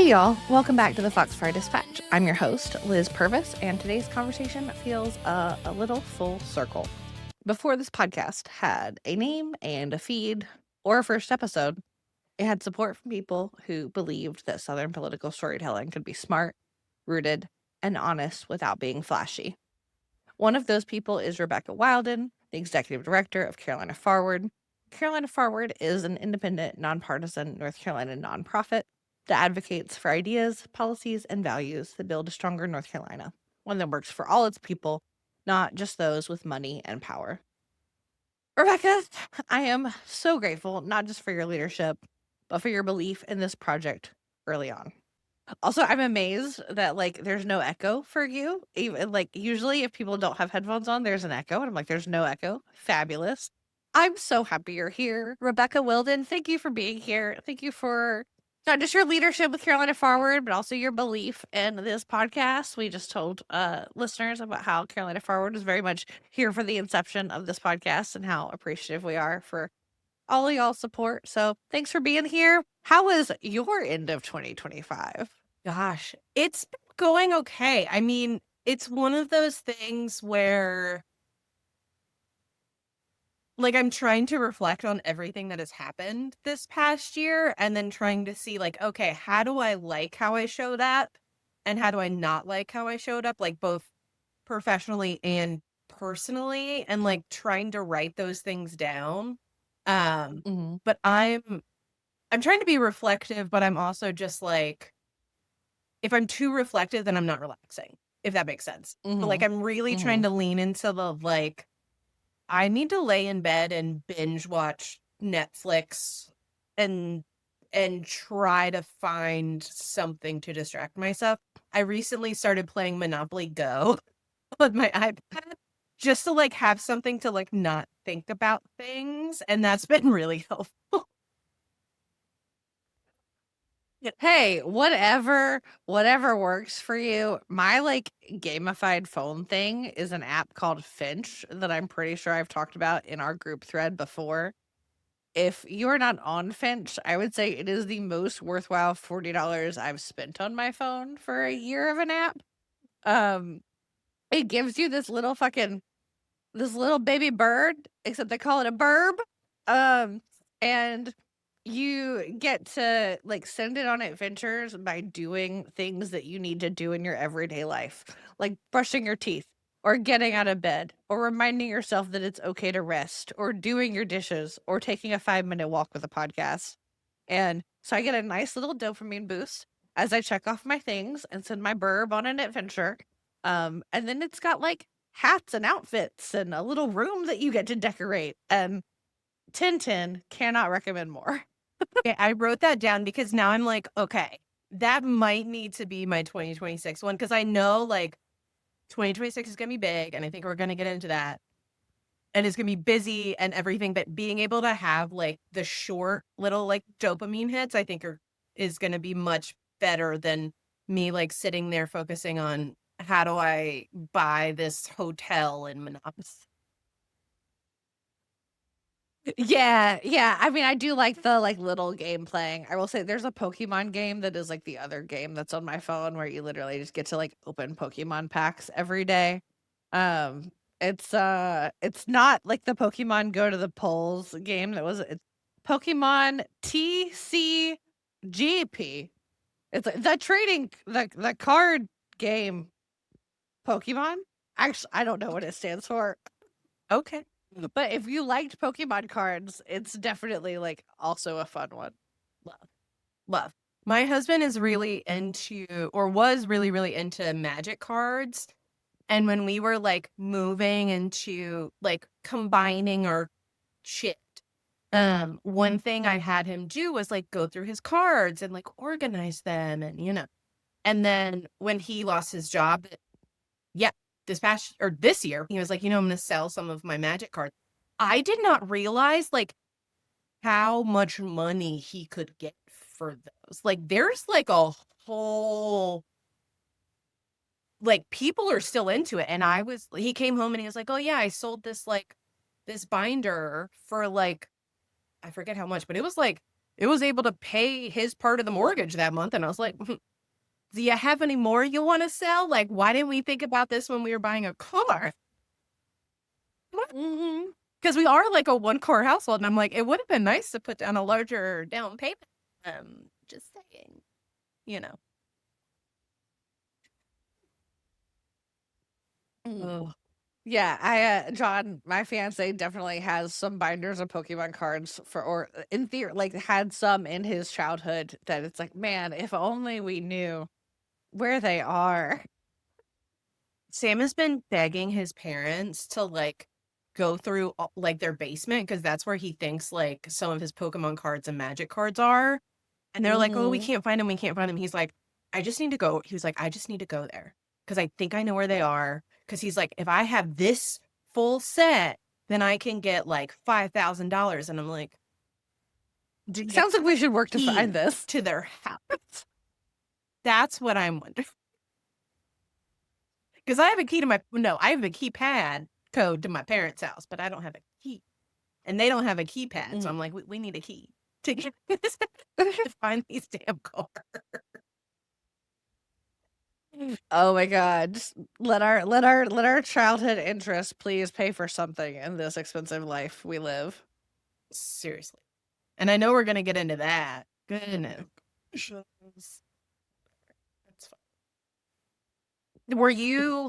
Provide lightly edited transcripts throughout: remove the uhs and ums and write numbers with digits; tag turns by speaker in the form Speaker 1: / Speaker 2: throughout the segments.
Speaker 1: Hey y'all, welcome back to the Foxfire Dispatch. I'm your host, Liz Purvis, and today's conversation feels a little full circle. Before this podcast had a name and a feed or a first episode, it had support from people who believed that Southern political storytelling could be smart, rooted, and honest without being flashy. One of those people is Rebekah Whilden, the executive director of Carolina Forward. Carolina Forward is an independent, nonpartisan North Carolina nonprofit that advocates for ideas, policies, and values that build a stronger North Carolina, one that works for all its people, not just those with money and power. Rebekah, I am so grateful, not just for your leadership, but for your belief in this project early on. Also, I'm amazed that there's no echo for you. Even usually if people don't have headphones on, there's an echo. And I'm like, there's no echo. Fabulous. I'm so happy you're here. Rebekah Whilden, thank you for being here. Thank you for not just your leadership with Carolina Forward, but also your belief in this podcast. We just told listeners about how Carolina Forward is very much here for the inception of this podcast and how appreciative we are for all of y'all's support. So thanks for being here. How was your end of 2025?
Speaker 2: Gosh, it's been going okay. I mean, it's one of those things where I'm trying to reflect on everything that has happened this past year and then trying to see okay, how do I like how I showed up and how do I not like how I showed up, both professionally and personally, and trying to write those things down. But I'm trying to be reflective, but I'm also just if I'm too reflective, then I'm not relaxing, if that makes sense. But I'm really trying to lean into the I need to lay in bed and binge watch Netflix and try to find something to distract myself. I recently started playing Monopoly Go on my iPad just to have something to not think about things, and that's been really helpful.
Speaker 1: Hey, whatever works for you. My gamified phone thing is an app called Finch that I'm pretty sure I've talked about in our group thread before. If you're not on Finch, I would say it is the most worthwhile $40 I've spent on my phone for a year of an app. It gives you this little baby bird, except they call it a burb. And you get to send it on adventures by doing things that you need to do in your everyday life, like brushing your teeth or getting out of bed or reminding yourself that it's okay to rest or doing your dishes or taking a 5-minute walk with a podcast. And so I get a nice little dopamine boost as I check off my things and send my burb on an adventure. And then it's got hats and outfits and a little room that you get to decorate. And 10/10, cannot recommend more.
Speaker 2: Okay, I wrote that down because now I'm okay, that might need to be my 2026 one because I know 2026 is gonna be big, and I think we're gonna get into that. And it's gonna be busy and everything, but being able to have the short little dopamine hits, I think is gonna be much better than me sitting there focusing on how do I buy this hotel in Monopoly.
Speaker 1: Yeah. I mean, I do like the little game playing. I will say there's a Pokemon game that is the other game that's on my phone where you literally just get to open Pokemon packs every day. Um, it's not like the Pokemon Go to the Polls game it's Pokemon TCGP. It's the trading the card game Pokemon. Actually, I don't know what it stands for.
Speaker 2: Okay.
Speaker 1: But if you liked Pokemon cards, it's definitely also a fun one.
Speaker 2: Love. My husband is really into, or was really, really into magic cards. And when we were moving into combining our shit, one thing I had him do was go through his cards and organize them and and then when he lost his job, this year, he was I'm gonna sell some of my magic cards. I did not realize how much money he could get for those. There's a whole people are still into it. And he came home and he was oh yeah, I sold this this binder for I forget how much, but it was it was able to pay his part of the mortgage that month. And I was like, do you have any more you want to sell? Like, why didn't we think about this when we were buying a car?
Speaker 1: Mhm.
Speaker 2: Because we are like a one-car household. And I'm like, it would have been nice to put down a larger down payment. Just saying, you know.
Speaker 1: Mm.
Speaker 2: Oh,
Speaker 1: Yeah, John, my fiance definitely has some binders of Pokemon cards or in theory, like had some in his childhood that it's like, man, if only we knew where they are.
Speaker 2: Sam has been begging his parents to like go through like their basement because that's where he thinks like some of his Pokemon cards and Magic cards are. And they're like, "Oh, we
Speaker 1: Mhm.
Speaker 2: can't find them. We can't find them." He's like, "I just need to go." He was like, "I just need to go there because I think I know where they are." Because he's like, "If I have this full set, then I can get like $5,000." And I'm like, "Do you
Speaker 1: Sounds like
Speaker 2: have
Speaker 1: we
Speaker 2: a
Speaker 1: should work to find
Speaker 2: key
Speaker 1: this.
Speaker 2: to their house?" That's what I'm wondering. Because I have a key to my no, I have a keypad code to my parents' house, but I don't have a key, and they don't have a keypad. So
Speaker 1: Mm.
Speaker 2: I'm like, we need a key to get this to find these damn cards.
Speaker 1: Oh my god, just let our childhood interests please pay for something in this expensive life we live.
Speaker 2: Seriously. And I know we're gonna get into that. Goodness. That's fine. Were you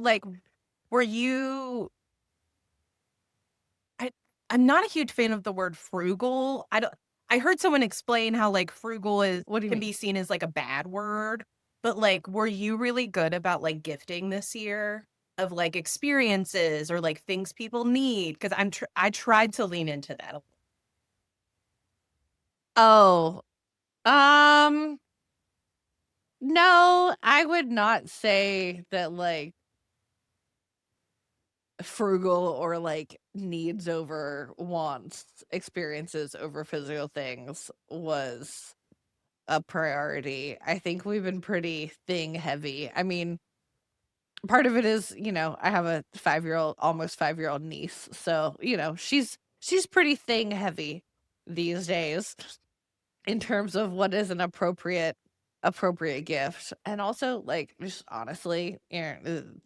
Speaker 2: I I'm not a huge fan of the word frugal. I heard someone explain how like frugal is
Speaker 1: What do you
Speaker 2: can
Speaker 1: mean?
Speaker 2: be seen as like a bad word, but like were you really good about like gifting this year of like experiences or like things people need? Because I tried to lean into that.
Speaker 1: Oh, um, no, I would not say that like frugal or like needs over wants, experiences over physical things was a priority. I think we've been pretty thing heavy. I mean, part of it is, I have a 5-year-old, almost 5-year-old niece. So, she's pretty thing heavy these days in terms of what is an appropriate gift. And also like just honestly,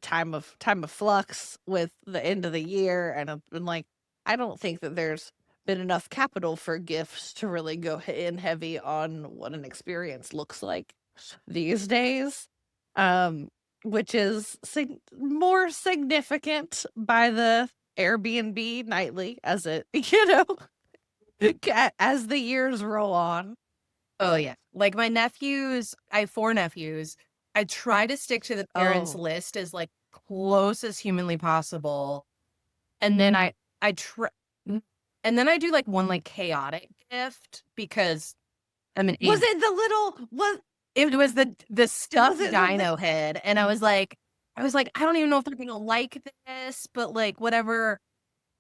Speaker 1: time of flux with the end of the year and I've been like I don't think that there's been enough capital for gifts to really go in heavy on what an experience looks like these days. Um which is more significant by the Airbnb nightly as it, as the years roll on.
Speaker 2: Oh, yeah. Like, my nephews I have 4 nephews. I try to stick to the parents'
Speaker 1: Oh.
Speaker 2: list as, like, close as humanly possible, and then I try and then I do, like, one, like, chaotic gift because I'm an
Speaker 1: Was
Speaker 2: idiot.
Speaker 1: it the little was
Speaker 2: It was the
Speaker 1: was
Speaker 2: stuffed
Speaker 1: it the
Speaker 2: dino head, and I was like, "I don't even know if they're gonna like this, but, like, whatever."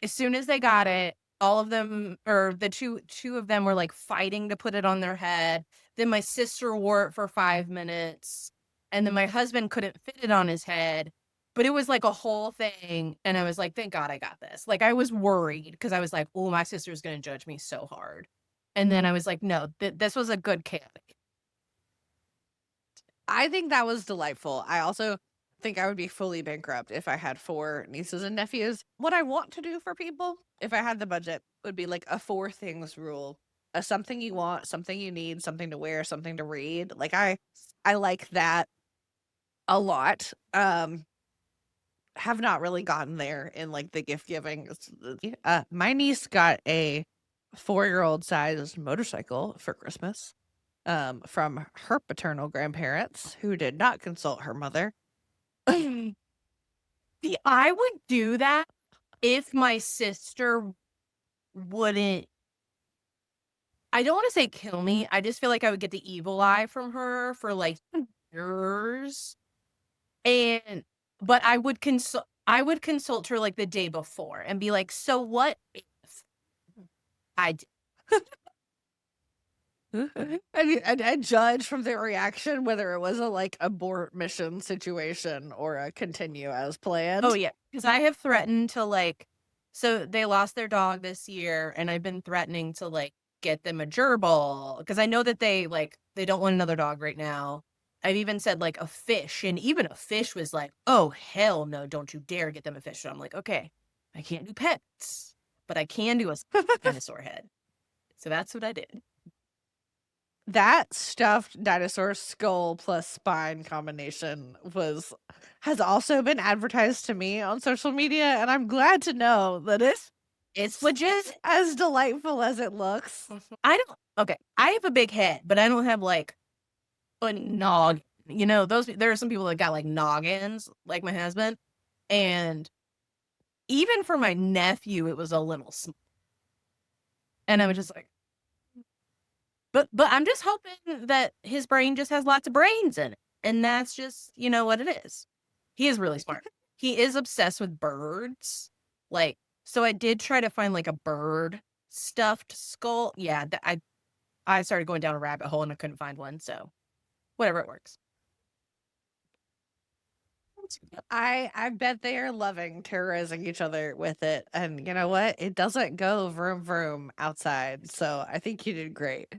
Speaker 2: As soon as they got it, all of them or the two of them were, like, fighting to put it on their head. Then my sister wore it for 5 minutes, and then my husband couldn't fit it on his head, but it was, like, a whole thing, and I was like, "Thank God I got this." Like, I was worried because I was like, "Oh, my sister's gonna judge me so hard." And then I was like, "No, this was a good chaotic."
Speaker 1: I think that was delightful. I also think I would be fully bankrupt if I had 4 nieces and nephews. What I want to do for people, if I had the budget, would be like a 4 things rule. A something you want, something you need, something to wear, something to read. Like I like that a lot. Have not really gotten there in like the gift giving. My niece got a 4-year-old sized motorcycle for Christmas from her paternal grandparents who did not consult her mother.
Speaker 2: See, I would do that if my sister wouldn't I don't wanna say kill me, I just feel like I would get the evil eye from her for, like, years, and but I would consult her, like, the day before and be like, "So what if I d"
Speaker 1: And judge from their reaction whether it was a like abort mission situation or a continue as
Speaker 2: Oh,
Speaker 1: planned.
Speaker 2: yeah, because I have threatened to, like so they lost their dog this year, and I've been threatening to, like, get them a gerbil because I know that they don't want another dog right now. I've even said like a fish, and even a fish was like, "Oh hell no, don't you dare get them a fish." So I'm like, "Okay, I can't do pets, but I can do a dinosaur head." So that's what I did.
Speaker 1: That stuffed dinosaur skull plus spine combination has also been advertised to me on social media, and I'm glad to know that it's
Speaker 2: It's legit.
Speaker 1: as delightful as it looks.
Speaker 2: I don't. Okay, I have a big head, but I don't have like a nog. You know, there are some people that got like noggins, like my husband, and even for my nephew, it was a little small. And I was just like, but I'm just hoping that his brain just has lots of brains in it. And that's just, what it is. He is really smart. He is obsessed with birds. Like, so I did try to find like a bird stuffed skull. Yeah, I started going down a rabbit hole and I couldn't find one. So whatever, it works.
Speaker 1: I bet they are loving terrorizing each other with it, and you know what? It doesn't go vroom vroom outside, so I think you did great.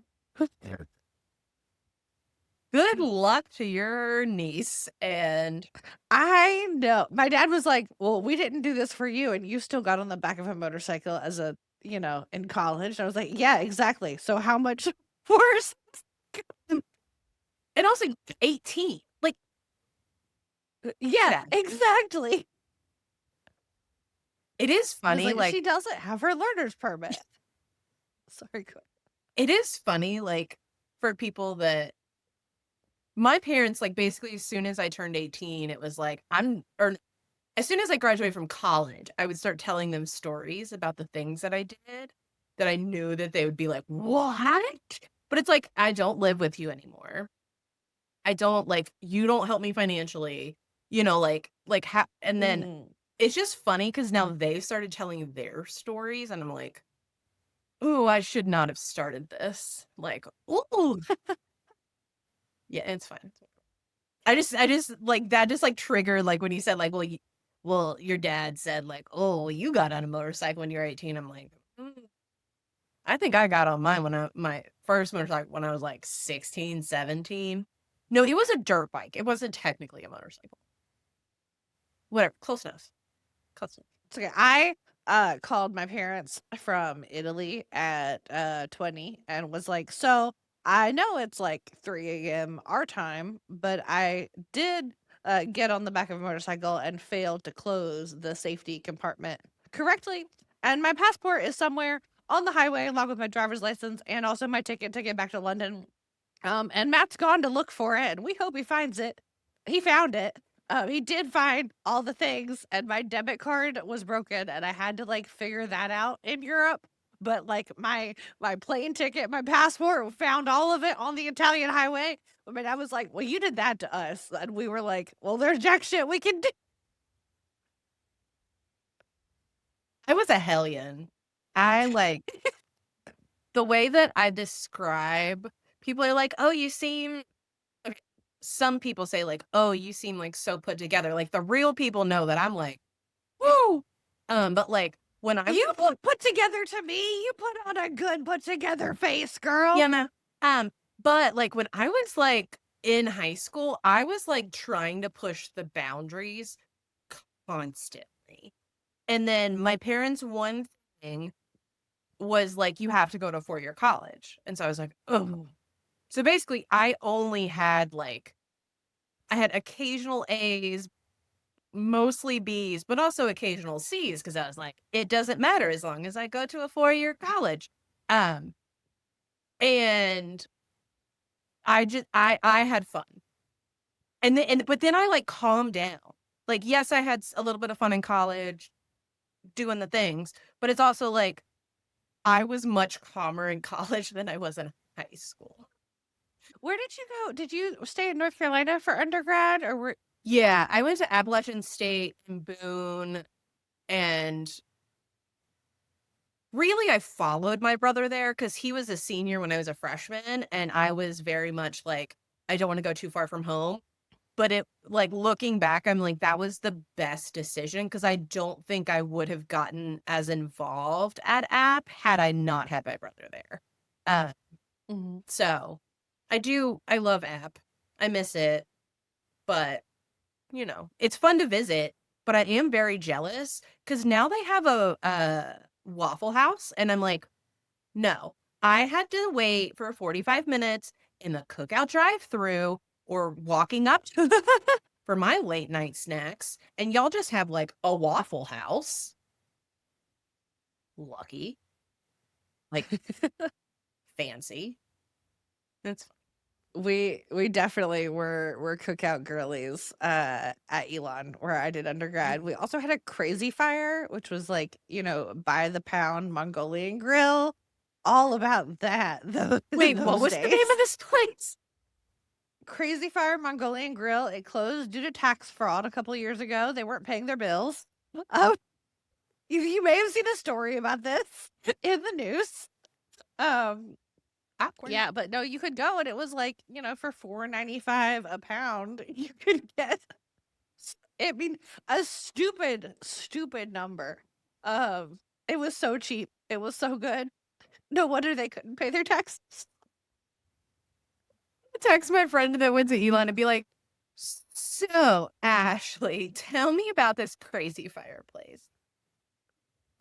Speaker 2: Good luck to your niece. And
Speaker 1: I know. My dad was like, "Well, we didn't do this for you, and you still got on the back of a motorcycle as in college." And I was like, "Yeah, exactly. So how much worse?"
Speaker 2: and also 18. Like,
Speaker 1: Yeah,
Speaker 2: that.
Speaker 1: exactly.
Speaker 2: It is
Speaker 1: I was
Speaker 2: funny,
Speaker 1: like,
Speaker 2: like,
Speaker 1: she doesn't have her learner's permit. Sorry, go
Speaker 2: it is funny, like, for people that my parents, like, basically, as soon as I turned 18, it was like, or as soon as I graduated from college, I would start telling them stories about the things that I did that I knew that they would be like, "What?" But it's like, I don't live with you anymore. I don't like, you don't help me financially, and then
Speaker 1: Mm.
Speaker 2: it's just funny because now they've started telling their stories, and I'm like, "Ooh, I should not have started this." Like, ooh. Yeah, it's fine. I just like that just like triggered like when you said like, well, your dad said like, "Oh, you got on a motorcycle when you were 18." I'm like, I think I got on mine my first motorcycle when I was like 16, 17. No, it was a dirt bike. It wasn't technically a motorcycle. Whatever, close enough. Close enough.
Speaker 1: It's okay. I called my parents from Italy at 20 and was like, "So, I know it's like 3 a.m. our time, but I did get on the back of a motorcycle and failed to close the safety compartment correctly, and my passport is somewhere on the highway along with my driver's license and also my ticket to get back to London. And Matt's gone to look for it, and we hope he finds it. He found it. He did find all the things, and my debit card was broken, and I had to like figure that out in Europe. But like my plane ticket, my passport, found all of it on the Italian highway. But my dad was like, "Well, you did that to us," and we were like, "Well, there's jack shit we can do."
Speaker 2: I was a hellion. I like the way that I describe people are like, "Oh, you seem." Okay, some people say like, "Oh, you seem like so put together." Like the real people know that I'm like, "Woo!" But like when I
Speaker 1: You look put together to me. You put on a good put together face, girl.
Speaker 2: yeah, no. But like when I was like in high school, I was like trying to push the boundaries constantly. And then my parents' one thing was like, you have to go to a 4-year college. And so I was like, oh. So basically, I had occasional A's, mostly B's, but also occasional C's because I was like, it doesn't matter as long as I go to a 4-year college. Um, and I had fun. But then I like calmed down. Like, yes, I had a little bit of fun in college doing the things, but it's also like I was much calmer in college than I was in high school.
Speaker 1: Where did you go? Did you stay in North Carolina for undergrad, or were
Speaker 2: Yeah, I went to Appalachian State and Boone, and really I followed my brother there because he was a senior when I was a freshman, and I was very much like, I don't want to go too far from home. But it like looking back, I'm like, that was the best decision because I don't think I would have gotten as involved at App had I not had my brother there. Uh,
Speaker 1: Mhm.
Speaker 2: so I love app. I miss it, but it's fun to visit, but I am very jealous because now they have a Waffle House, and I'm like, no, I had to wait for 45 minutes in the cookout drive-through or walking up to for my late night snacks, and y'all just have like a Waffle House. Lucky, like fancy. That's
Speaker 1: We definitely were cookout girlies at Elon where I did undergrad. We also had a Crazy Fire, which was like, by the pound Mongolian grill. All about that in
Speaker 2: wait, what
Speaker 1: those
Speaker 2: was the name of
Speaker 1: days.
Speaker 2: this place?
Speaker 1: Crazy Fire Mongolian Grill. It closed due to tax fraud a couple of years ago. They weren't paying their bills. Oh, you may have seen a story about this in the news. Um,
Speaker 2: Awkward.
Speaker 1: yeah, but no, you could go and it was like, for $4.95 a pound, you could get I mean, a stupid, stupid number. It was so cheap. It was so good. No wonder they couldn't pay their taxes.
Speaker 2: Text my friend that went to Elon and be like, so Ashley, tell me about this Crazy Fireplace.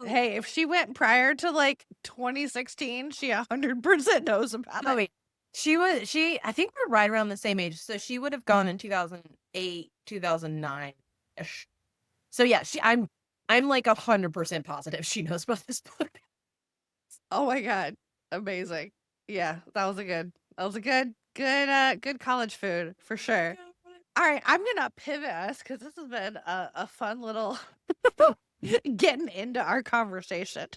Speaker 1: Hey, if she went prior to like 2016, she 100% knows about
Speaker 2: Oh
Speaker 1: it.
Speaker 2: wait, I think we're right around the same age, so she would have gone in 2008, 2009 ish. So yeah, I'm like 100% positive she knows about this book.
Speaker 1: Oh my god. Amazing. Yeah, that was a good college food for sure. All right, I'm gonna pivot us because this has been a fun little getting into our conversation.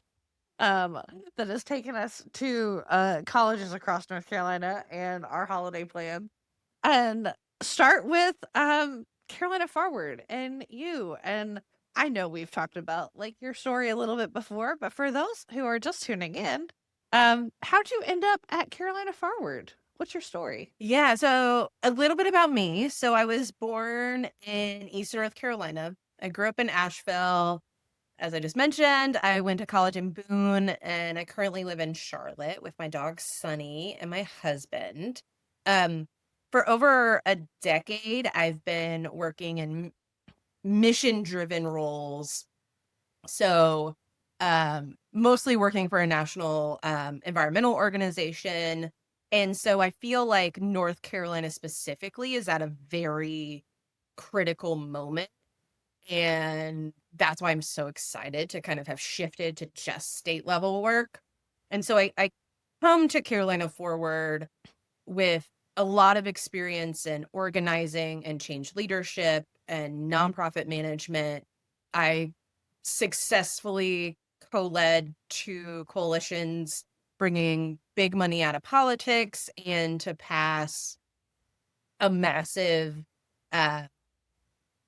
Speaker 1: Um, that has taken us to colleges across North Carolina and our holiday plan. And start with Carolina Forward and you. And I know we've talked about like your story a little bit before, but for those who are just tuning in, how'd you end up at Carolina Forward? What's your story?
Speaker 2: Yeah, so a little bit about me. So I was born in Eastern North Carolina. I grew up in Asheville. As I just mentioned, I went to college in Boone, and I currently live in Charlotte with my dog Sunny and my husband. Um, for over a decade, I've been working in mission-driven roles. So, mostly working for a national environmental organization. And so I feel like North Carolina specifically is at a very critical moment, and that's why I'm so excited to kind of have shifted to just state level work. And so I come to Carolina Forward with a lot of experience in organizing and change leadership and nonprofit management. I successfully co-led two coalitions bringing big money out of politics and to pass a massive uh,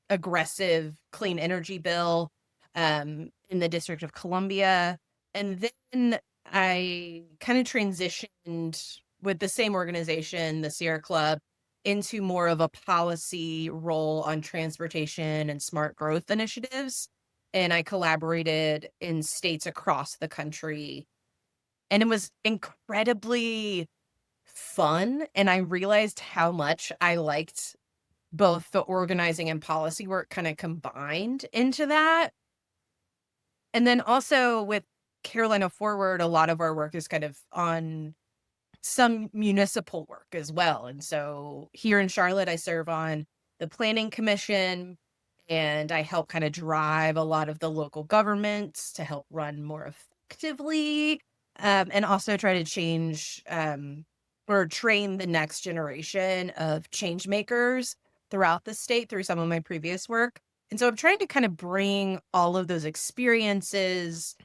Speaker 2: aggressive clean energy bill in the District of Columbia. And then I kind of transitioned with the same organization, the Sierra Club, into more of a policy role on transportation and smart growth initiatives. And I collaborated in states across the country. And it was incredibly fun. And I realized how much I liked both the organizing and policy work kind of combined into that. And then also with Carolina Forward, a lot of our work is kind of on some municipal work as well. And so here in Charlotte, I serve on the Planning Commission, and I help kind of drive a lot of the local governments to help run more effectively, and also try to change or train the next generation of change makers throughout the state through some of my previous work. And so I'm trying to kind of bring all of those experiences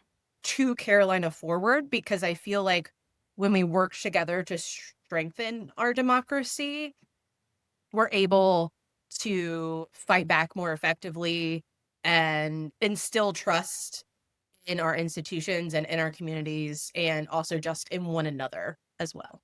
Speaker 2: to Carolina Forward, because I feel like when we work together to strengthen our democracy, we're able to fight back more effectively and instill trust in our institutions and in our communities, and also just in one another as well.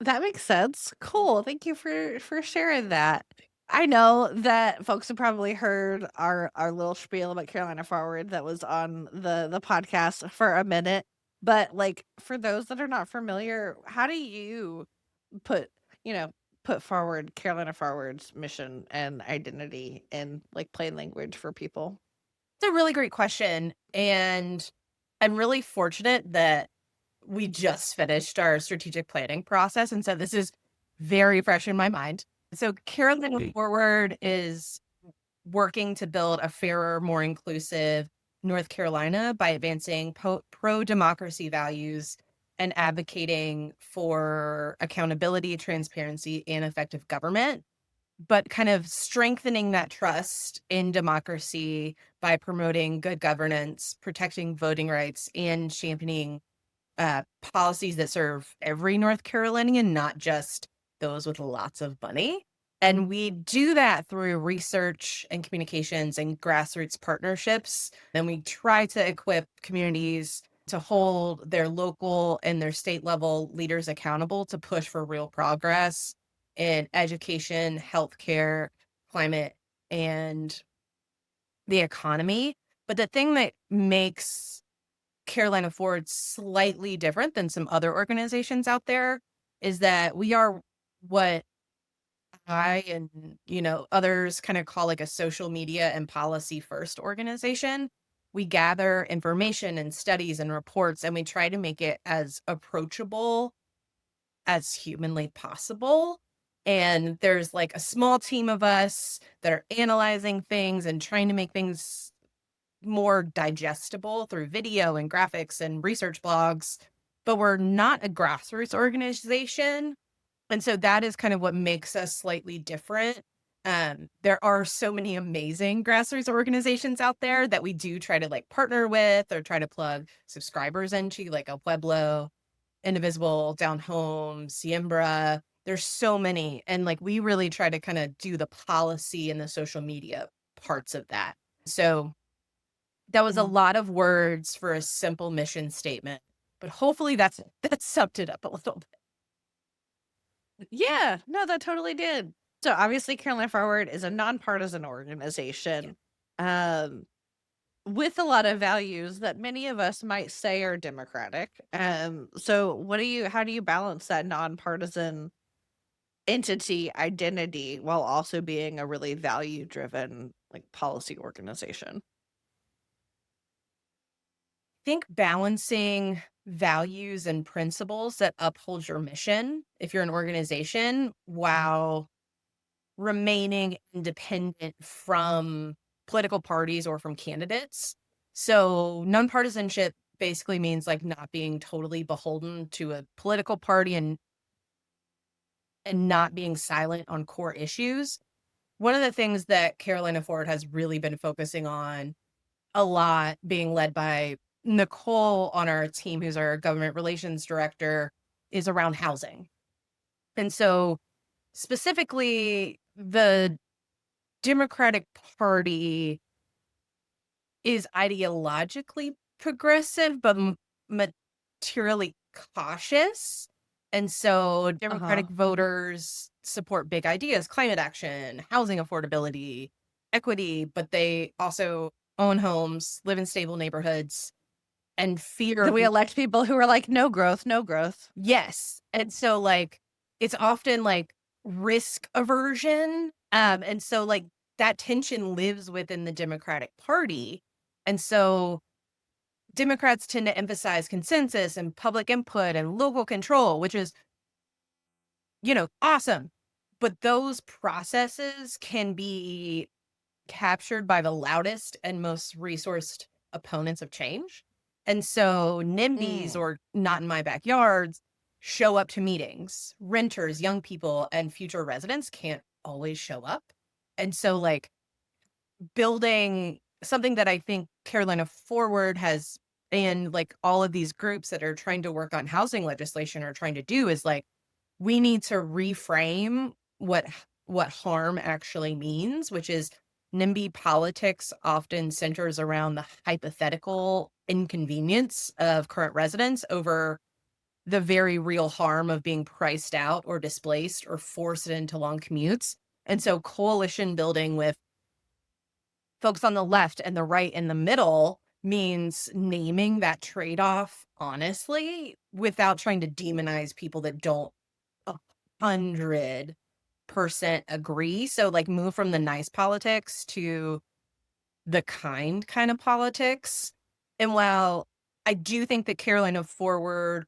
Speaker 1: That makes sense. Cool. Thank you for sharing that. I know that folks have probably heard our little spiel about Carolina Forward that was on the podcast for a minute, But, like, for those that are not familiar, how do you put, you know, put forward Carolina Forward's mission and identity in, like, plain language for people?
Speaker 2: It's a really great question, and I'm really fortunate that we just finished our strategic planning process, and so this is very fresh in my mind. So Carolina Forward is working to build a fairer, more inclusive North Carolina by advancing pro-democracy values and advocating for accountability, transparency, and effective government, but kind of strengthening that trust in democracy by promoting good governance, protecting voting rights, and championing policies that serve every North Carolinian, not just those with lots of money. And we do that through research and communications and grassroots partnerships. And we try to equip communities to hold their local and their state level leaders accountable to push for real progress in education, healthcare, climate, and the economy. But the thing that makes Carolina Forward slightly different than some other organizations out there is that we are what I and, others kind of call like a social media and policy first organization. We gather information and studies and reports, and we try to make it as approachable as humanly possible. And there's like a small team of us that are analyzing things and trying to make things more digestible through video and graphics and research blogs, but we're not a grassroots organization. And so that is kind of what makes us slightly different. There are so many amazing grassroots organizations out there that we do try to like partner with or try to plug subscribers into, like a Pueblo, Indivisible, Down Home, Siembra. There's so many. And like we really try to kind of do the policy and the social media parts of that. So that was a
Speaker 1: Mhm.
Speaker 2: lot of words for a simple mission statement, but hopefully that summed it up a little bit.
Speaker 1: Yeah, no, that totally did. So, obviously, Carolina Forward is a nonpartisan
Speaker 2: Yeah.
Speaker 1: organization, um, with a lot of values that many of us might say are democratic. So how do you balance that nonpartisan entity identity while also being a really value-driven, like, policy organization?
Speaker 2: Think balancing values and principles that uphold your mission if you're an organization while remaining independent from political parties or from candidates. So nonpartisanship basically means like not being totally beholden to a political party and not being silent on core issues. One of the things that Carolina Ford has really been focusing on a lot, being led by Nicole on our team, who's our government relations director, is around housing. And so, specifically, the Democratic Party is ideologically progressive, but materially cautious. And so
Speaker 1: Uh-huh.
Speaker 2: Democratic voters support big ideas, climate action, housing affordability, equity, but they also own homes, live in stable neighborhoods, and fear.
Speaker 1: Then we elect people who are like, "No growth, no growth."
Speaker 2: Yes. And so like it's often like risk aversion. And so like that tension lives within the Democratic Party. And so Democrats tend to emphasize consensus and public input and local control, which is, awesome. But those processes can be captured by the loudest and most resourced opponents of change. And so NIMBYs,
Speaker 1: Mm.
Speaker 2: or not in my backyards, show up to meetings. Renters, young people, and future residents can't always show up. And so, like, building something that I think Carolina Forward has, and like all of these groups that are trying to work on housing legislation are trying to do, is like we need to reframe what harm actually means, which is NIMBY politics often centers around the hypothetical inconvenience of current residents over the very real harm of being priced out or displaced or forced into long commutes. And so coalition building with folks on the left and the right and the middle means naming that trade-off honestly without trying to demonize people that don't 100% agree. So, like, move from the nice politics to the kind of politics. And while I do think that Carolina Forward,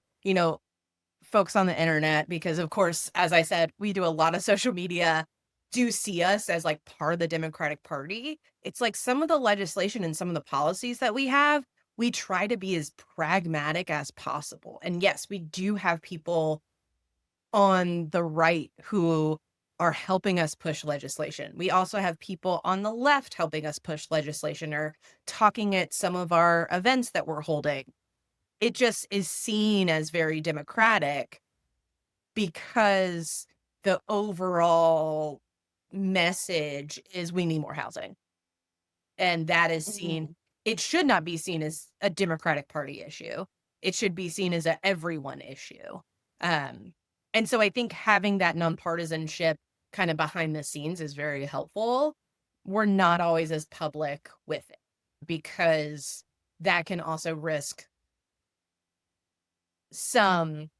Speaker 2: folks on the internet, because of course, as I said, we do a lot of social media, do see us as like part of the Democratic Party. It's like some of the legislation and some of the policies that we have, we try to be as pragmatic as possible. And yes, we do have people on the right who are helping us push legislation. We also have people on the left helping us push legislation or talking at some of our events that we're holding. It just is seen as very democratic because the overall message is we need more housing. And that is seen,
Speaker 1: Mhm.
Speaker 2: it should not be seen as a Democratic Party issue. It should be seen as a everyone issue. Um, and so I think having that nonpartisanship kind of behind the scenes is very helpful. We're not always as public with it because that can also risk some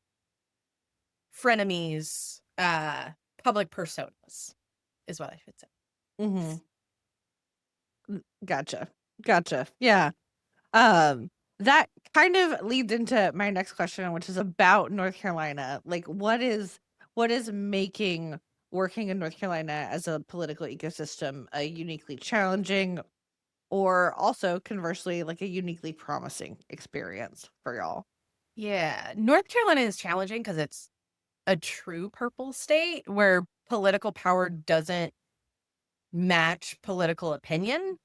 Speaker 2: frenemies, public personas is what I should say.
Speaker 1: Mhm. Gotcha. Gotcha. Yeah. Um, that kind of leads into my next question, which is about North Carolina. Like, what is making working in North Carolina as a political ecosystem a uniquely challenging or also conversely like a uniquely promising experience for y'all?
Speaker 2: Yeah, North Carolina is challenging because it's a true purple state where political power doesn't match political opinion.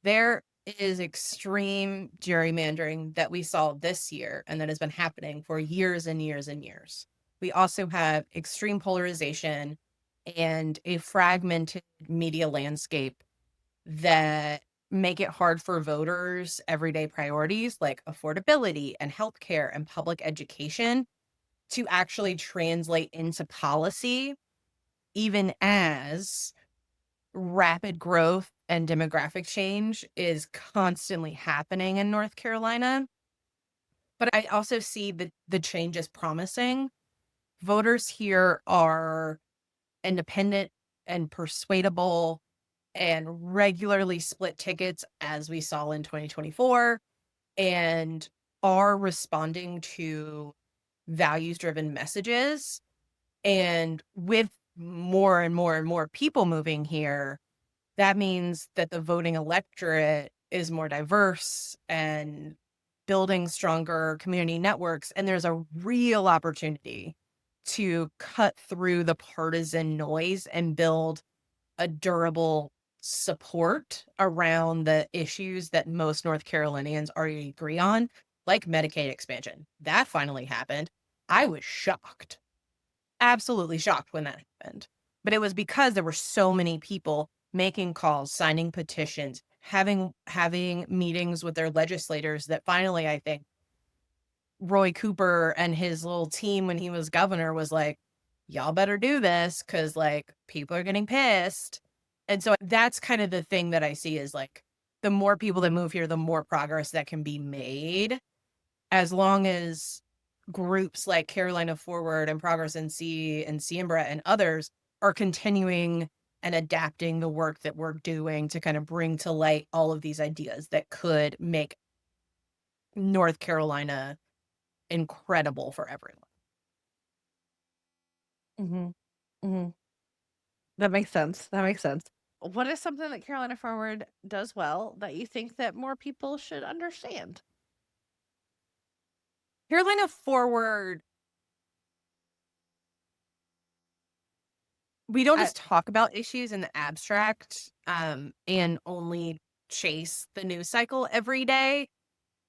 Speaker 2: There is extreme gerrymandering that we saw this year and that has been happening for years and years and years. We also have extreme polarization and a fragmented media landscape that make it hard for voters' everyday priorities like affordability and healthcare and public education to actually translate into policy, even as rapid growth and demographic change is constantly happening in North Carolina. But I also see the change as promising. Voters here are independent and persuadable and regularly split tickets, as we saw in 2024, and are responding to values driven messages. And with more and more and more people moving here, that means that the voting electorate is more diverse and building stronger community networks. And there's a real opportunity to cut through the partisan noise and build a durable support around the issues that most North Carolinians already agree on, like Medicaid expansion. That finally happened. I was shocked, absolutely shocked when that happened. But it was because there were so many people making calls, signing petitions, having meetings with their legislators that finally I think Roy Cooper and his little team when he was governor was like, y'all better do this because like people are getting pissed. And so that's kind of the thing that I see is like the more people that move here, the more progress that can be made as long as groups like Carolina Forward and Progress NC and Siembra and others are continuing and adapting the work that we're doing to kind of bring to light all of these ideas that could make North Carolina incredible for everyone.
Speaker 1: Mhm. Mhm. That makes sense. That makes sense. What is something that Carolina Forward does well that you think that more people should understand?
Speaker 2: Carolina Forward, we don't
Speaker 1: I
Speaker 2: just talk about issues in the abstract, and only chase the news cycle every day.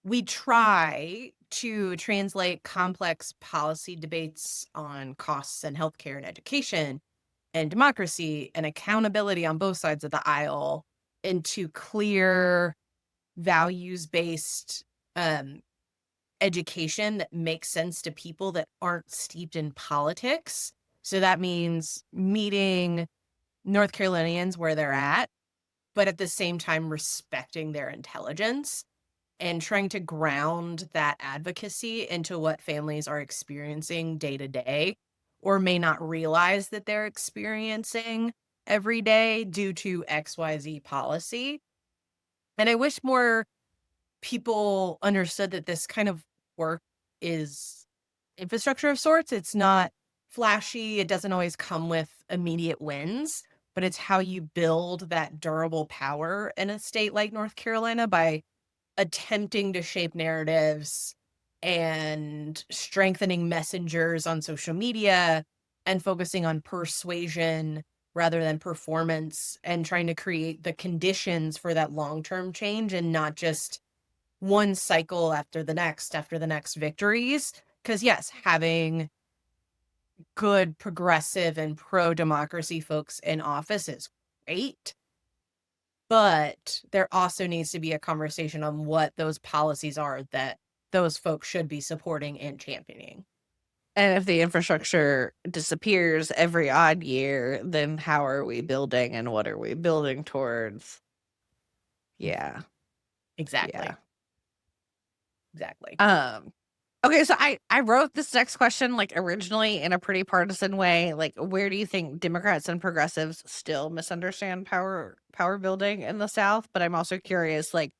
Speaker 2: We try to translate complex policy debates on costs and healthcare and education and democracy and accountability on both sides of the aisle into clear values-based education that makes sense to people that aren't steeped in politics. So that means meeting North Carolinians where they're at, but at the same time respecting their intelligence. and trying to ground that advocacy into what families are experiencing day to day or may not realize that they're experiencing every day due to XYZ policy. And I wish more people understood that this kind of work is infrastructure of sorts. It's not flashy. It doesn't always come with immediate wins, but it's how you build that durable power in a state like North Carolina by attempting to shape narratives and strengthening messengers on social media and focusing on persuasion rather than performance and trying to create the conditions for that long-term change and not just one cycle after the next victories. Because yes, having good progressive and pro-democracy folks in office is great, but there also needs to be a conversation on what those policies are that those folks should be supporting and championing.
Speaker 1: And if the infrastructure disappears every odd year, then how are we building and what are we building towards? Yeah.
Speaker 2: Exactly.
Speaker 1: Yeah.
Speaker 2: Exactly.
Speaker 1: Okay, so I wrote this next question like originally in a pretty partisan way. Like, where do you think Democrats and progressives still misunderstand power building in the South? But I'm also curious, like,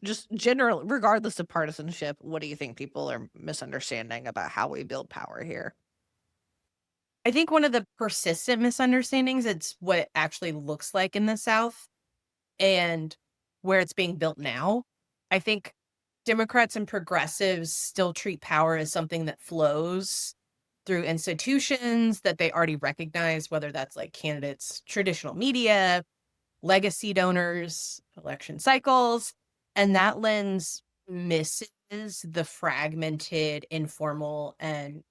Speaker 1: just general, regardless of partisanship, what do you think people are misunderstanding about how we build power here?
Speaker 2: I think one of the persistent misunderstandings, it's what it actually looks like in the South and where it's being built now. I think Democrats and progressives still treat power as something that flows through institutions that they already recognize, whether that's like candidates, traditional media, legacy donors, election cycles. And that lens misses the fragmented, informal, and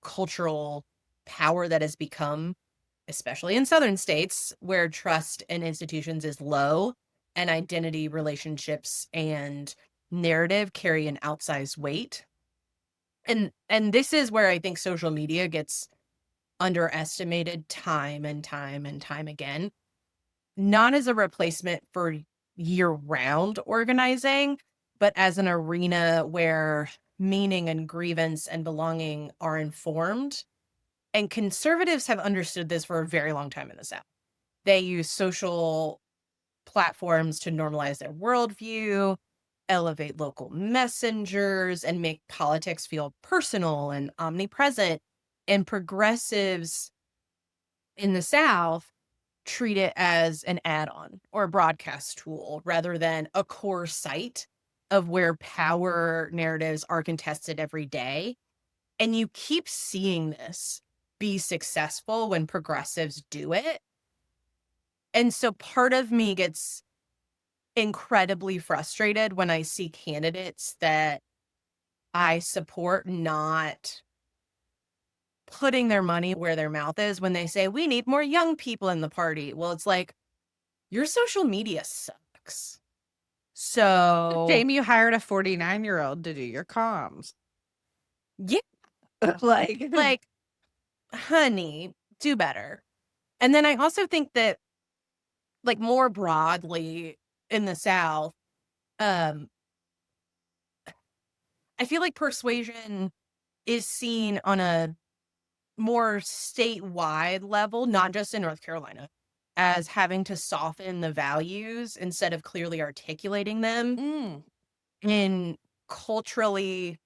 Speaker 2: cultural power that has become, especially in southern states, where trust in institutions is low and identity relationships and narrative carry an outsized weight. And this is where I think social media gets underestimated time and time and time again, not as a replacement for year-round organizing, but as an arena where meaning and grievance and belonging are informed. And conservatives have understood this for a very long time in the South. They use social platforms to normalize their worldview, elevate local messengers, and make politics feel personal and omnipresent. And progressives in the South treat it as an add-on or a broadcast tool rather than a core site of where power narratives are contested every day. And you keep seeing this be successful when progressives do it. And so part of me gets incredibly frustrated when I see candidates that I support not putting their money where their mouth is when they say, we need more young people in the party. Well, it's like, your social media sucks. So,
Speaker 1: Shame you hired a 49-year-old to do your comms.
Speaker 2: yeah,
Speaker 1: Like,
Speaker 2: like, honey, do better. And then I also think that, like, more broadly in the South, um, I feel like persuasion is seen on a more statewide level, not just in North Carolina, as having to soften the values instead of clearly articulating them
Speaker 1: mm,
Speaker 2: in culturally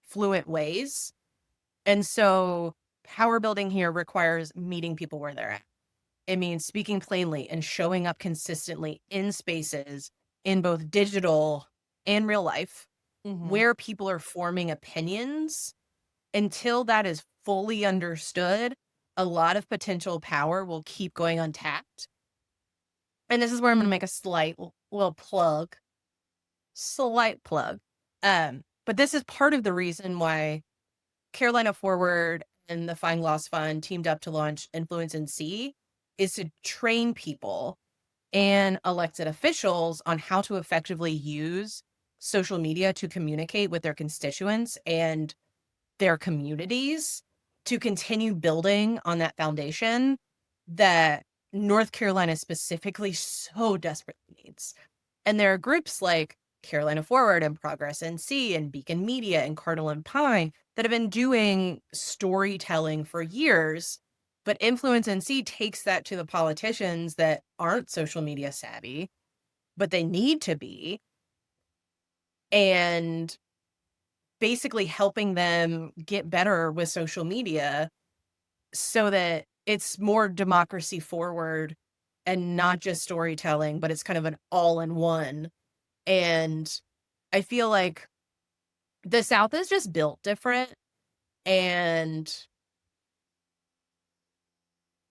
Speaker 2: fluent ways. And so power building here requires meeting people where they're at. It means speaking plainly and showing up consistently in spaces in both digital and real life
Speaker 1: mhm.
Speaker 2: where people are forming opinions. Until that is fully understood, a lot of potential power will keep going untapped. And this is where I'm going to make a slight little plug, slight plug. But this is part of the reason why Carolina Forward and the Find Lost Fund teamed up to launch Influence and See is to train people and elected officials on how to effectively use social media to communicate with their constituents and their communities to continue building on that foundation that North Carolina specifically so desperately needs. And there are groups like Carolina Forward and Progress NC and Beacon Media and Cardinal and Pine that have been doing storytelling for years. But Influence NC takes that to the politicians that aren't social media savvy, but they need to be, and basically helping them get better with social media so that it's more democracy forward and not just storytelling, but it's kind of an all-in-one. And I feel like the South is just built different, and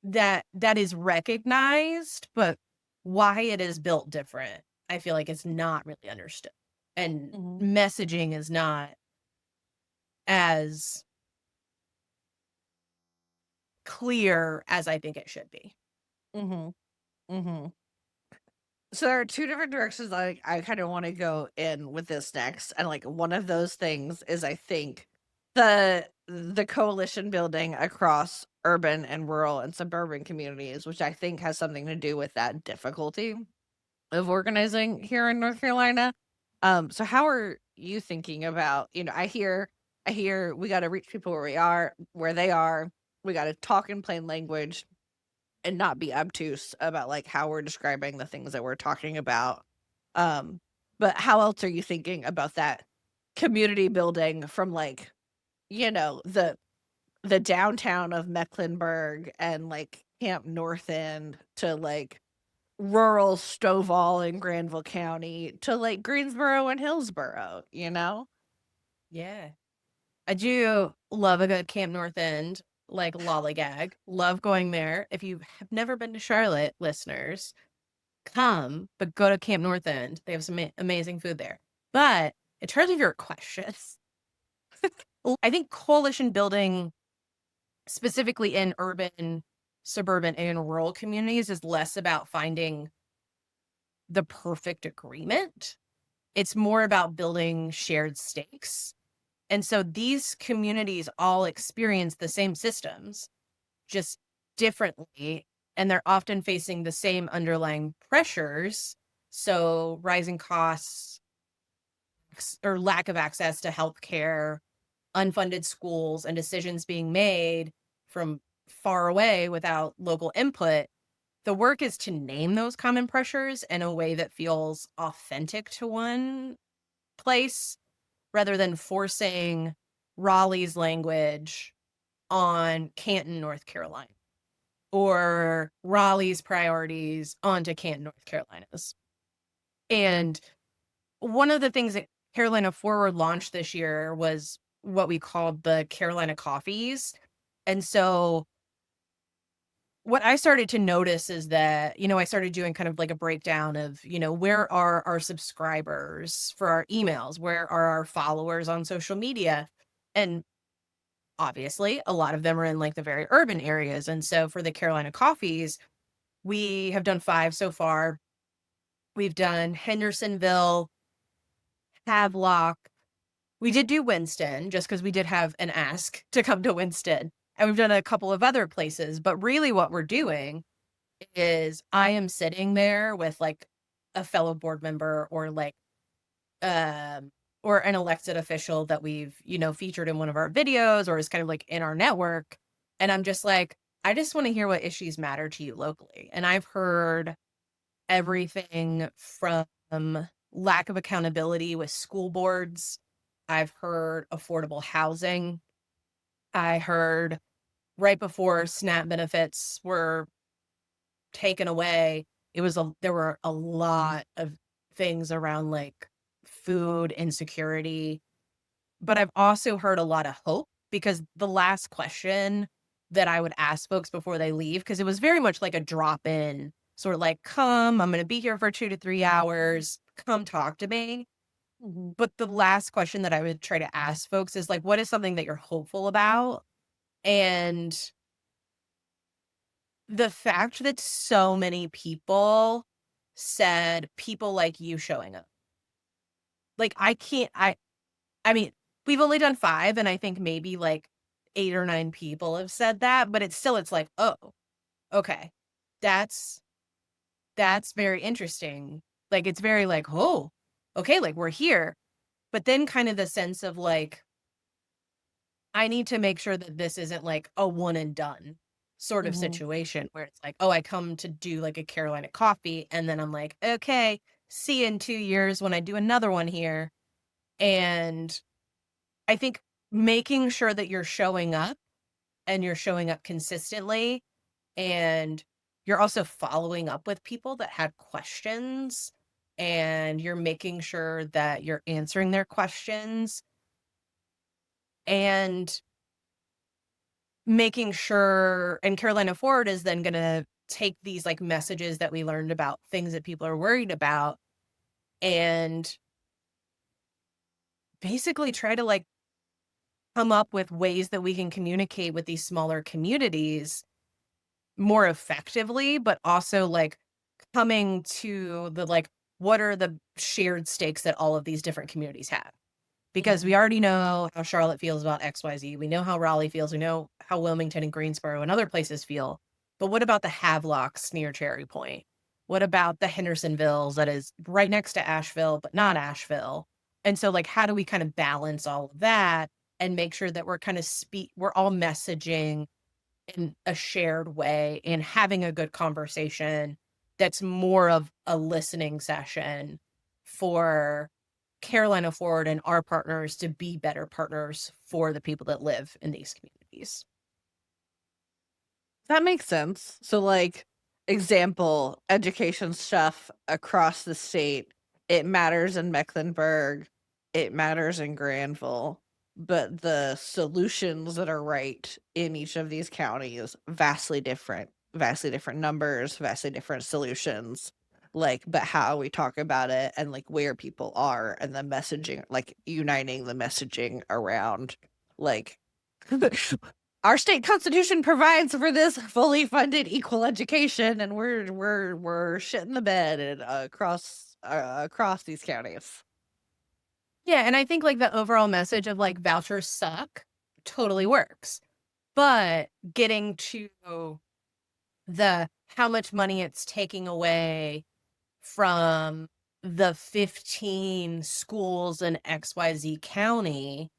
Speaker 2: that is recognized, but why it is built different, I feel like it's not really understood. And
Speaker 1: Mhm.
Speaker 2: messaging is not as clear as I think it should be.
Speaker 1: Mhm. Mhm. So there are two different directions I kind of want to go in with this next, and like one of those things is I think the coalition building across urban and rural and suburban communities, which I think has something to do with that difficulty of organizing here in North Carolina. So how are you thinking about, I hear we got to reach people where they are. We got to talk in plain language and not be obtuse about, like, how we're describing the things that we're talking about. Um, but how else are you thinking about that community building from, like, the downtown of Mecklenburg and, like, Camp North End to, like, rural Stovall in Granville County to, like, Greensboro and Hillsboro, you know?
Speaker 2: Yeah. I do love a good Camp North End, like lollygag. Love going there. If you have never been to Charlotte, listeners, come, but go to Camp North End. They have some amazing food there. But in terms of your questions, I think coalition building, specifically in urban, suburban, and rural communities, is less about finding the perfect agreement. It's more about building shared stakes. And so these communities all experience the same systems, just differently, and they're often facing the same underlying pressures. So rising costs or lack of access to healthcare, unfunded schools, and decisions being made from far away without local input. The work is to name those common pressures in a way that feels authentic to one place rather than forcing Raleigh's language on Canton, North Carolina, or Raleigh's priorities onto Canton, North Carolina's. And one of the things that Carolina Forward launched this year was what we called the Carolina Coffees. And so what I started to notice is that, I started doing kind of like a breakdown of, where are our subscribers for our emails? Where are our followers on social media? And obviously, a lot of them are in like the very urban areas. And so for the Carolina Coffees, we have done 5 so far. We've done Hendersonville, Havelock. We did do Winston just because we did have an ask to come to Winston. And we've done a couple of other places. But really, what we're doing is I am sitting there with like a fellow board member um or an elected official that we've, featured in one of our videos or is kind of like in our network. And I'm just like, I just want to hear what issues matter to you locally. And I've heard everything from lack of accountability with school boards. I've heard affordable housing. I heard right before SNAP benefits were taken away, there were a lot of things around like food insecurity, but I've also heard a lot of hope because the last question that I would ask folks before they leave, because it was very much like a drop in, sort of like, come, I'm going to be here for 2 to 3 hours, come talk to me.
Speaker 1: Mhm.
Speaker 2: But the last question that I would try to ask folks is like, what is something that you're hopeful about? And the fact that so many people said people like you showing up. Like, I can't I mean, we've only done 5, and I think maybe, like, 8 or 9 people have said that, but it's like, "Oh, okay. That's very interesting." Like, it's very like, "Oh." okay, like we're here. But then kind of the sense of like, I need to make sure that this isn't like a one and done sort of
Speaker 1: Mhm.
Speaker 2: situation where it's like, oh, I come to do like a Carolina coffee and then I'm like, okay, see you in 2 years when I do another one here. And I think making sure that you're showing up and you're showing up consistently and you're also following up with people that had questions and you're making sure that you're answering their questions and making sure and Carolina Forward is then going to take these like messages that we learned about things that people are worried about and basically try to like come up with ways that we can communicate with these smaller communities more effectively, but also like coming to the like, what are the shared stakes that all of these different communities have? Because we
Speaker 1: Mhm.
Speaker 2: already know how Charlotte feels about XYZ. We know how Raleigh feels. We know how Wilmington and Greensboro and other places feel. But what about the Havelocks near Cherry Point? What about the Hendersonvilles that is right next to Asheville, but not Asheville? And so, like, how do we kind of balance all of that and make sure that we're kind of we're all messaging in a shared way and having a good conversation that's more of a listening session for Carolina Forward and our partners to be better partners for the people that live in these communities.
Speaker 1: That makes sense. So, like, example, education stuff across the state, it matters in Mecklenburg, it matters in Granville, but the solutions that are right in each of these counties, vastly different numbers, vastly different solutions. Like, but how we talk about it and like where people are and the messaging, like uniting the messaging around like our state constitution provides for this fully funded equal education, and we're shitting the bed and, across these counties.
Speaker 2: Yeah, and I think like the overall message of like vouchers suck totally works. But getting to the how much money it's taking away from the 15 schools in XYZ county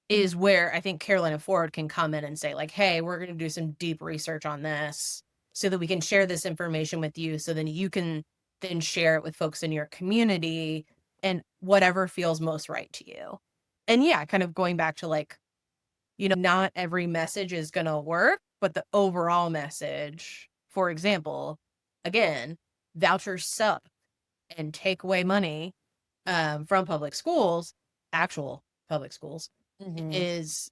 Speaker 2: is where I think Carolina Forward can come in and say, like, hey, we're going to do some deep research on this so that we can share this information with you. So then you can then share it with folks in your community and whatever feels most right to you. And yeah, kind of going back to like, not every message is going to work, but the overall message, for example, again, vouchers suck and take away money from public schools, actual public schools,
Speaker 1: Mhm.
Speaker 2: is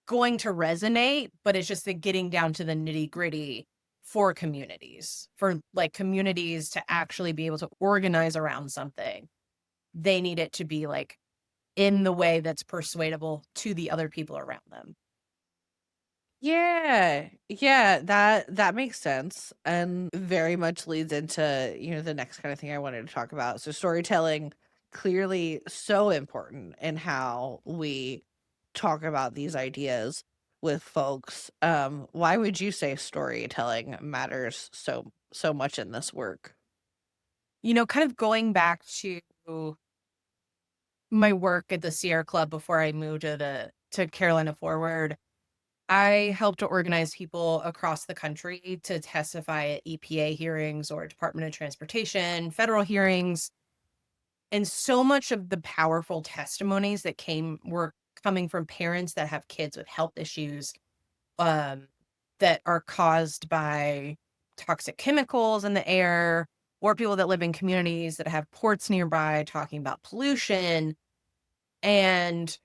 Speaker 2: going to resonate, but it's just the getting down to the nitty-gritty for communities, for like communities to actually be able to organize around something. They need it to be like in the way that's persuadable to the other people around them.
Speaker 1: Yeah. Yeah, that makes sense and very much leads into, the next kind of thing I wanted to talk about. So storytelling clearly so important in how we talk about these ideas with folks. Why would you say storytelling matters so much in this work?
Speaker 2: Kind of going back to my work at the Sierra Club before I moved to Carolina Forward, I helped to organize people across the country to testify at EPA hearings or Department of Transportation, federal hearings. And so much of the powerful testimonies that came were coming from parents that have kids with health issues um, that are caused by toxic chemicals in the air, or people that live in communities that have ports nearby talking about pollution. And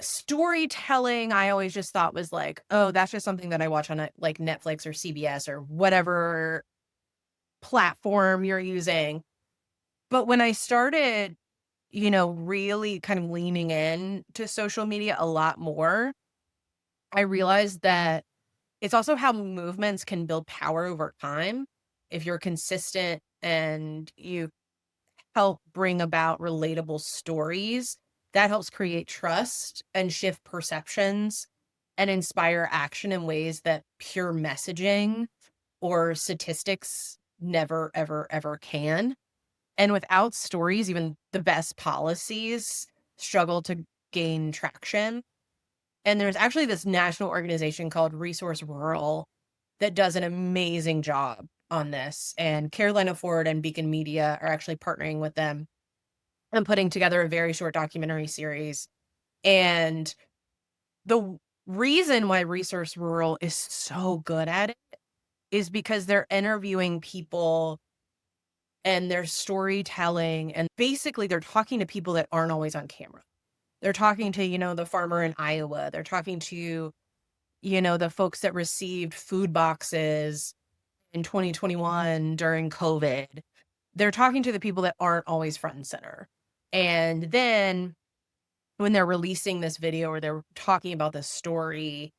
Speaker 2: storytelling, I always just thought was like, oh, that's just something that I watch on like Netflix or CBS or whatever platform you're using. But when I started, really kind of leaning in to social media a lot more, I realized that it's also how movements can build power over time. If you're consistent and you help bring about relatable stories, that helps create trust and shift perceptions and inspire action in ways that pure messaging or statistics never, ever, ever can. And without stories, even the best policies struggle to gain traction. And there's actually this national organization called Resource Rural that does an amazing job on this. And Carolina Ford and Beacon Media are actually partnering with them and putting together a very short documentary series. And the reason why Resource Rural is so good at it is because they're interviewing people and their storytelling, and basically they're talking to people that aren't always on camera. They're talking to, the farmer in Iowa. They're talking to, the folks that received food boxes in 2021 during COVID. They're talking to the people that aren't always front and center. And then when they're releasing this video or they're talking about this story,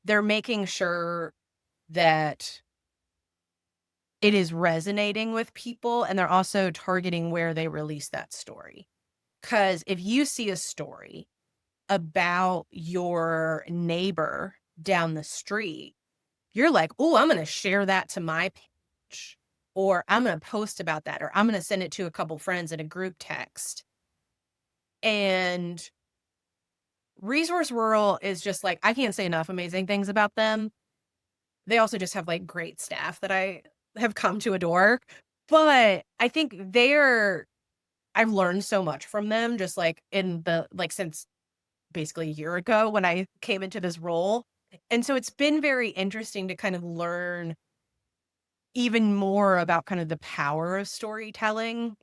Speaker 2: they're making sure that it is resonating with people, and they're also targeting where they release that story. Because if you see a story about your neighbor down the street, you're like, oh, I'm going to share that to my page, or I'm going to post about that, or I'm going to send it to a couple friends in a group text. And Resource Rural is just like, I can't say enough amazing things about them. They also just have like great staff that I have come to adore. But I think I've learned so much from them, just like since basically a year ago when I came into this role. And so it's been very interesting to kind of learn even more about kind of the power of storytelling,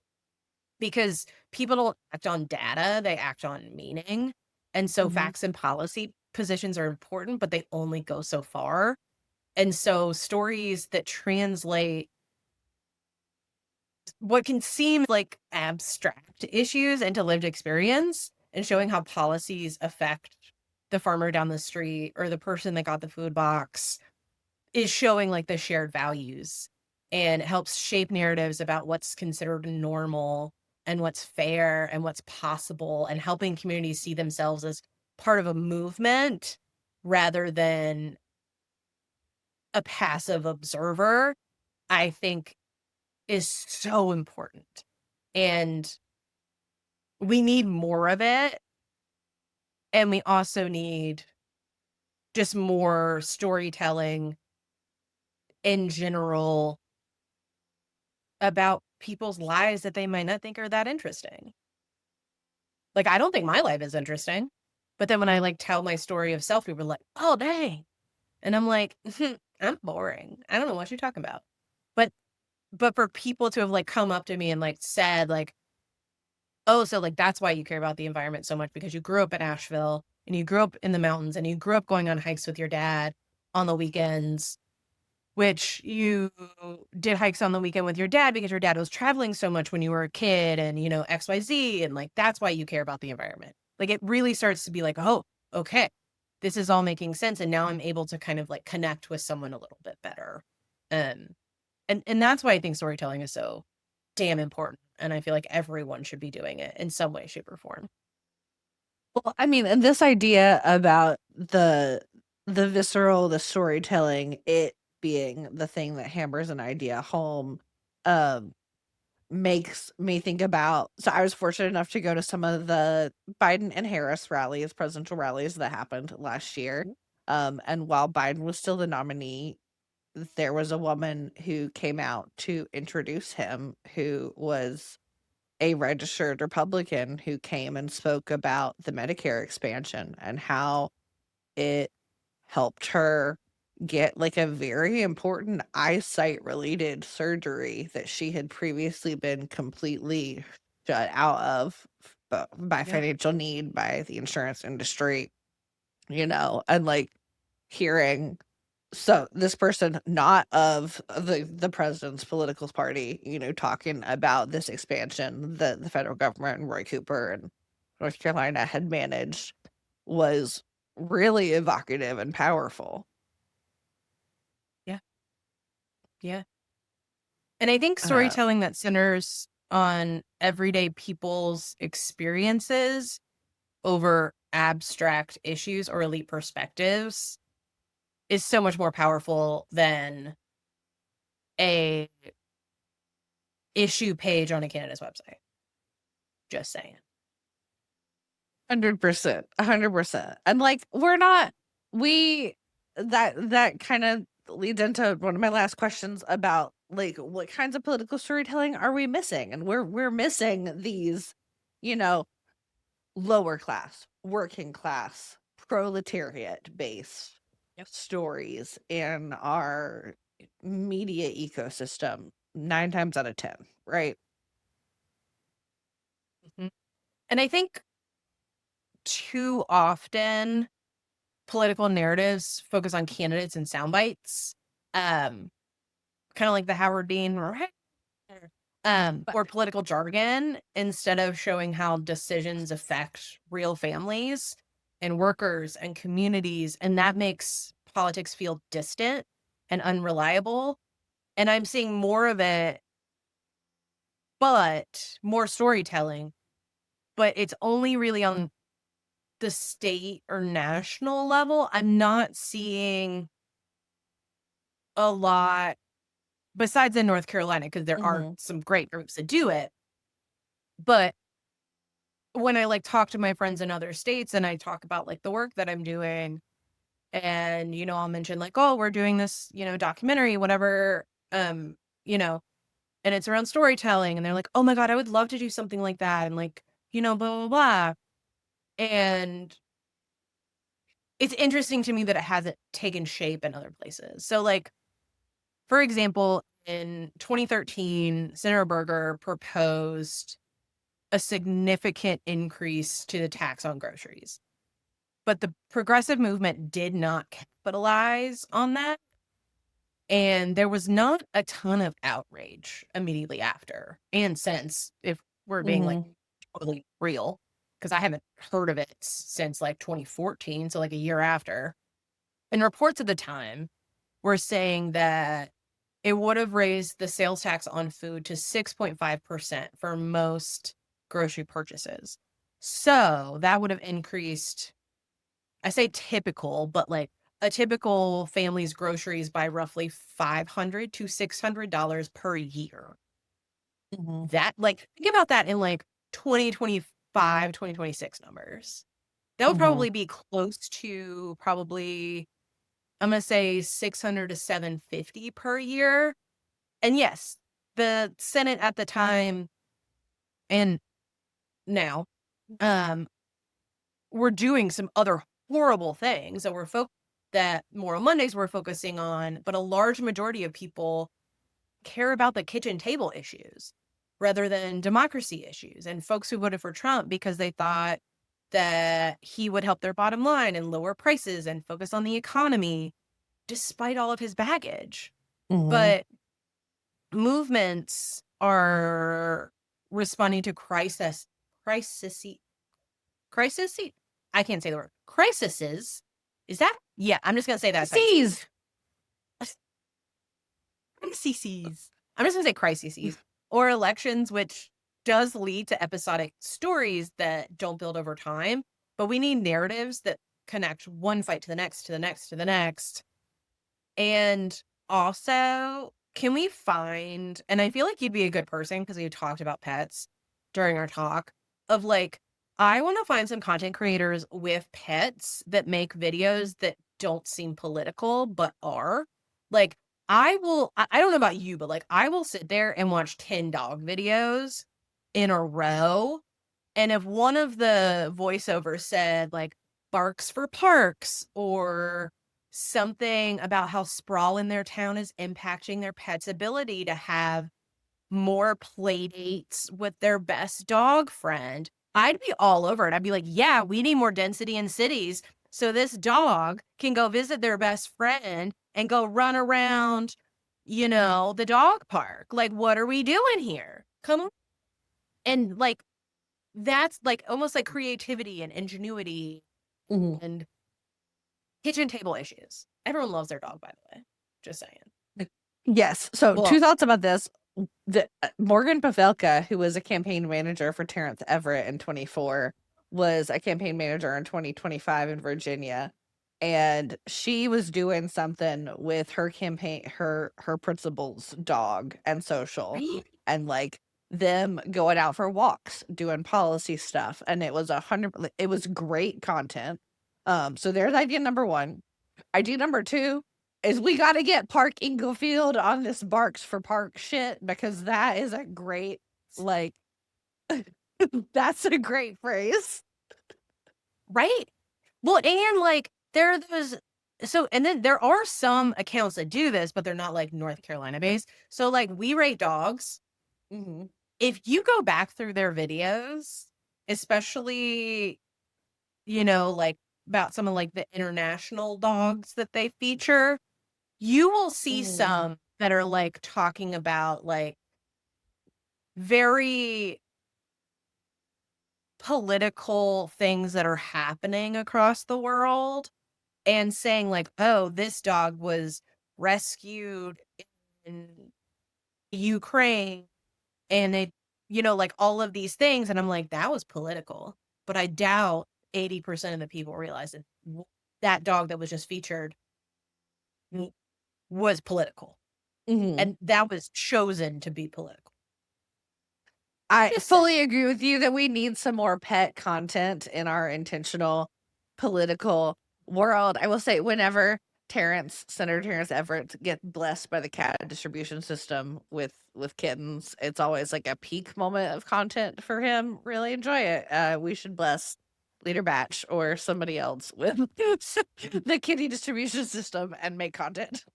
Speaker 2: because people don't act on data, they act on meaning. And so
Speaker 1: Mhm.
Speaker 2: facts and policy positions are important, but they only go so far. And so stories that translate what can seem like abstract issues into lived experience and showing how policies affect the farmer down the street or the person that got the food box is showing like the shared values, and it helps shape narratives about what's considered normal and what's fair and what's possible, and helping communities see themselves as part of a movement rather than a passive observer, I think is so important. And we need more of it. And we also need just more storytelling in general about people's lives that they might not think are that interesting. Like, I don't think my life is interesting. But then when I like tell my story of self, people are like, oh, dang. And I'm like, I'm boring. I don't know what you're talking about. But for people to have like come up to me and like said like, oh, so like that's why you care about the environment so much, because you grew up in Asheville and you grew up in the mountains and you grew up going on hikes with your dad on the weekends, which you did hikes on the weekend with your dad because your dad was traveling so much when you were a kid and, XYZ. And like, that's why you care about the environment. Like, it really starts to be like, oh, okay, this is all making sense. And now I'm able to kind of like connect with someone a little bit better. Um, and that's why I think storytelling is so damn important. And I feel like everyone should be doing it in some way, shape, or form.
Speaker 1: Well, I mean, and this idea about the visceral, the storytelling, it being the thing that hammers an idea home, um, makes me think about, so I was fortunate enough to go to some of the Biden and Harris rallies, presidential rallies that happened last year. And while Biden was still the nominee, there was a woman who came out to introduce him who was a registered Republican who came and spoke about the Medicare expansion and how it helped her get like a very important eyesight related surgery that she had previously been completely shut out of by
Speaker 2: Yeah.
Speaker 1: financial need, by the insurance industry, and like hearing, so this person not of the president's political party, talking about this expansion that the federal government and Roy Cooper and North Carolina had managed was really evocative and powerful.
Speaker 2: Yeah. Yeah. And I think
Speaker 1: Uh,
Speaker 2: storytelling that centers on everyday people's experiences over abstract issues or elite perspectives is so much more powerful than a issue page on a candidate's website. Just saying.
Speaker 1: 100%, 100%. And like, that kind of leads into one of my last questions about like what kinds of political storytelling are we missing? And we're missing these, you know, lower class, working class, proletariat based stories in our media ecosystem 9 times out of 10, right?
Speaker 2: Mhm. And I think too often political narratives focus on candidates and sound bites. Kind of like the Howard Dean
Speaker 1: But
Speaker 2: or political jargon instead of showing how decisions affect real families and workers and communities. And that makes politics feel distant and unreliable. And I'm seeing more of it, but more storytelling, but it's only really on the state or national level. I'm not seeing a lot besides in North Carolina, because there are
Speaker 1: mhm,
Speaker 2: some great groups that do it. But when I like talk to my friends in other states and I talk about like the work that I'm doing, and I'll mention like, oh, we're doing this, documentary, whatever, you know, and it's around storytelling, and they're like, oh my God, I would love to do something like that. And like, blah, blah, blah. And it's interesting to me that it hasn't taken shape in other places. So like, for example, in 2013, Senator Berger proposed a significant increase to the tax on groceries. But the progressive movement did not capitalize on that. And there was not a ton of outrage immediately after and since, if we're being like
Speaker 1: mhm,
Speaker 2: totally real, because I haven't heard of it since like 2014, so like a year after. And reports at the time were saying that it would have raised the sales tax on food to 6.5% for most grocery purchases. So that would have increased, I say typical, but like a typical family's groceries by roughly $500 to $600 per year.
Speaker 1: mhm,
Speaker 2: That, like, think about that in like 2025, 2026 numbers. That would
Speaker 1: mhm,
Speaker 2: probably be close to probably, I'm going to say 600 to 750 per year. And yes, the Senate at the time and now um we're doing some other horrible things that that Moral Mondays we're focusing on, but a large majority of people care about the kitchen table issues rather than democracy issues. And folks who voted for Trump because they thought that he would help their bottom line and lower prices and focus on the economy, despite all of his baggage.
Speaker 1: mhm,
Speaker 2: But movements are responding to crisis, crisis. I can't say the word. Crises. Is that? Yeah, I'm just gonna say that's how you say it.
Speaker 1: Seize.
Speaker 2: Crises. I'm just gonna say crises or elections, which does lead to episodic stories that don't build over time. But we need narratives that connect one fight to the next, to the next, to the next. And also, can we find, and I feel like you'd be a good person because we talked about pets during our talk, of like, I want to find some content creators with pets that make videos that don't seem political, but are. Like, I don't know about you, but like, I will sit there and watch 10 dog videos in a row. And if one of the voiceovers said, like, barks for parks or something about how sprawl in their town is impacting their pet's ability to have more play dates with their best dog friend, I'd be all over it. I'd be like, yeah, we need more density in cities so this dog can go visit their best friend and go run around, the dog park. Like, what are we doing here? Come on. And like, that's like almost like creativity and ingenuity
Speaker 1: mhm.
Speaker 2: and kitchen table issues. Everyone loves their dog, by the way. Just saying.
Speaker 1: Yes. So,
Speaker 2: Well,
Speaker 1: 2 thoughts about this. Morgan Pavelka, who was a campaign manager for Terrence Everett in 24, was a campaign manager in 2025 in Virginia. and she was doing something with her campaign, her principal's dog and social,
Speaker 2: Right?
Speaker 1: and like them going out for walks, doing policy stuff, and it was it was great content. So there's idea number one. Idea number two is we got to get Park Inglefield on this Barks for Park shit, because that is a great, like, that's a great phrase.
Speaker 2: Right? Well, and like there are those and then there are some accounts that do this, but they're not like North Carolina based. So like We Rate Dogs,
Speaker 1: Mhm.
Speaker 2: if you go back through their videos, especially, like about some of like the international dogs that they feature, you will see
Speaker 1: Mhm.
Speaker 2: some that are like talking about like very political things that are happening across the world and saying like, "Oh, this dog was rescued in Ukraine and it, like all of these things." And I'm like, that was political. But I doubt 80% of the people realize that that dog that was just featured was political.
Speaker 1: Mhm.
Speaker 2: And that was chosen to be political.
Speaker 1: I
Speaker 2: Just saying.
Speaker 1: fully agree with you that we need some more pet content in our intentional political world. I will say, whenever Senator Terrence Everett get blessed by the cat distribution system with kittens, it's always like a peak moment of content for him. Really enjoy it. We should bless Leader Batch or somebody else with the kitty distribution system and make content.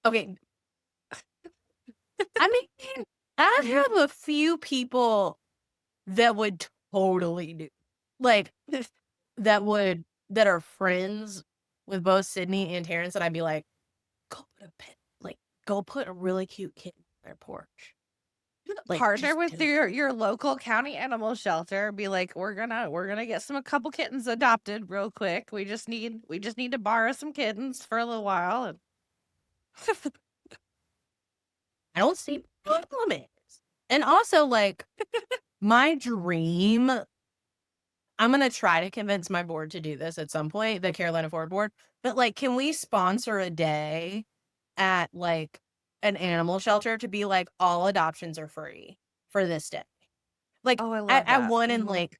Speaker 2: Okay. I mean, I have a few people that would totally do like that are friends with both Sydney and Terrence, and I'd be like, go put a pet, like go put a really cute kitten on their porch. Like
Speaker 1: Partner
Speaker 2: just
Speaker 1: with
Speaker 2: do it.
Speaker 1: your local county animal shelter. Be like, we're gonna get a couple kittens adopted real quick. We just need to borrow some kittens for a little while. And
Speaker 2: I don't see what the problem is. And also like my dream, I'm gonna try to convince my board to do this at some point, the Carolina Forward Board. But like, can we sponsor a day at like an animal shelter to be like all adoptions are free for this day? Like
Speaker 1: oh, I
Speaker 2: at,
Speaker 1: love
Speaker 2: at
Speaker 1: that.
Speaker 2: one in
Speaker 1: Mhm.
Speaker 2: like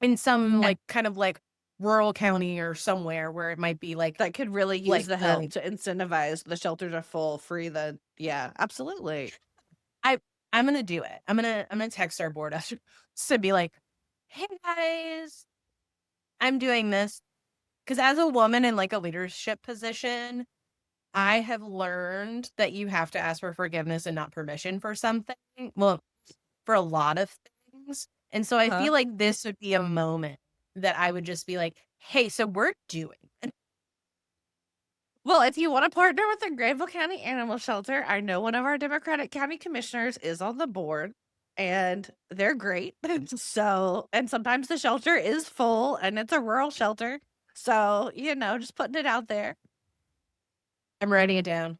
Speaker 2: in some like kind of like rural county or somewhere where it might be
Speaker 1: That could really use
Speaker 2: like
Speaker 1: the help to incentivize the shelters are full, free the yeah, absolutely.
Speaker 2: I I'm gonna do it. I'm gonna text our board after to be like, hey guys, I'm doing this. Because as a woman in like a leadership position, I have learned that you have to ask for forgiveness and not permission for something. Well, for a lot of things. And so I
Speaker 1: Huh?
Speaker 2: feel like this would be a moment that I would just be like, hey, so we're doing it.
Speaker 1: Well, if you want to partner with the Greenville County Animal Shelter, I know one of our Democratic county commissioners is on the board, and they're great. So, and sometimes the shelter is full and it's a rural shelter. So, just putting it out there.
Speaker 2: I'm writing it down.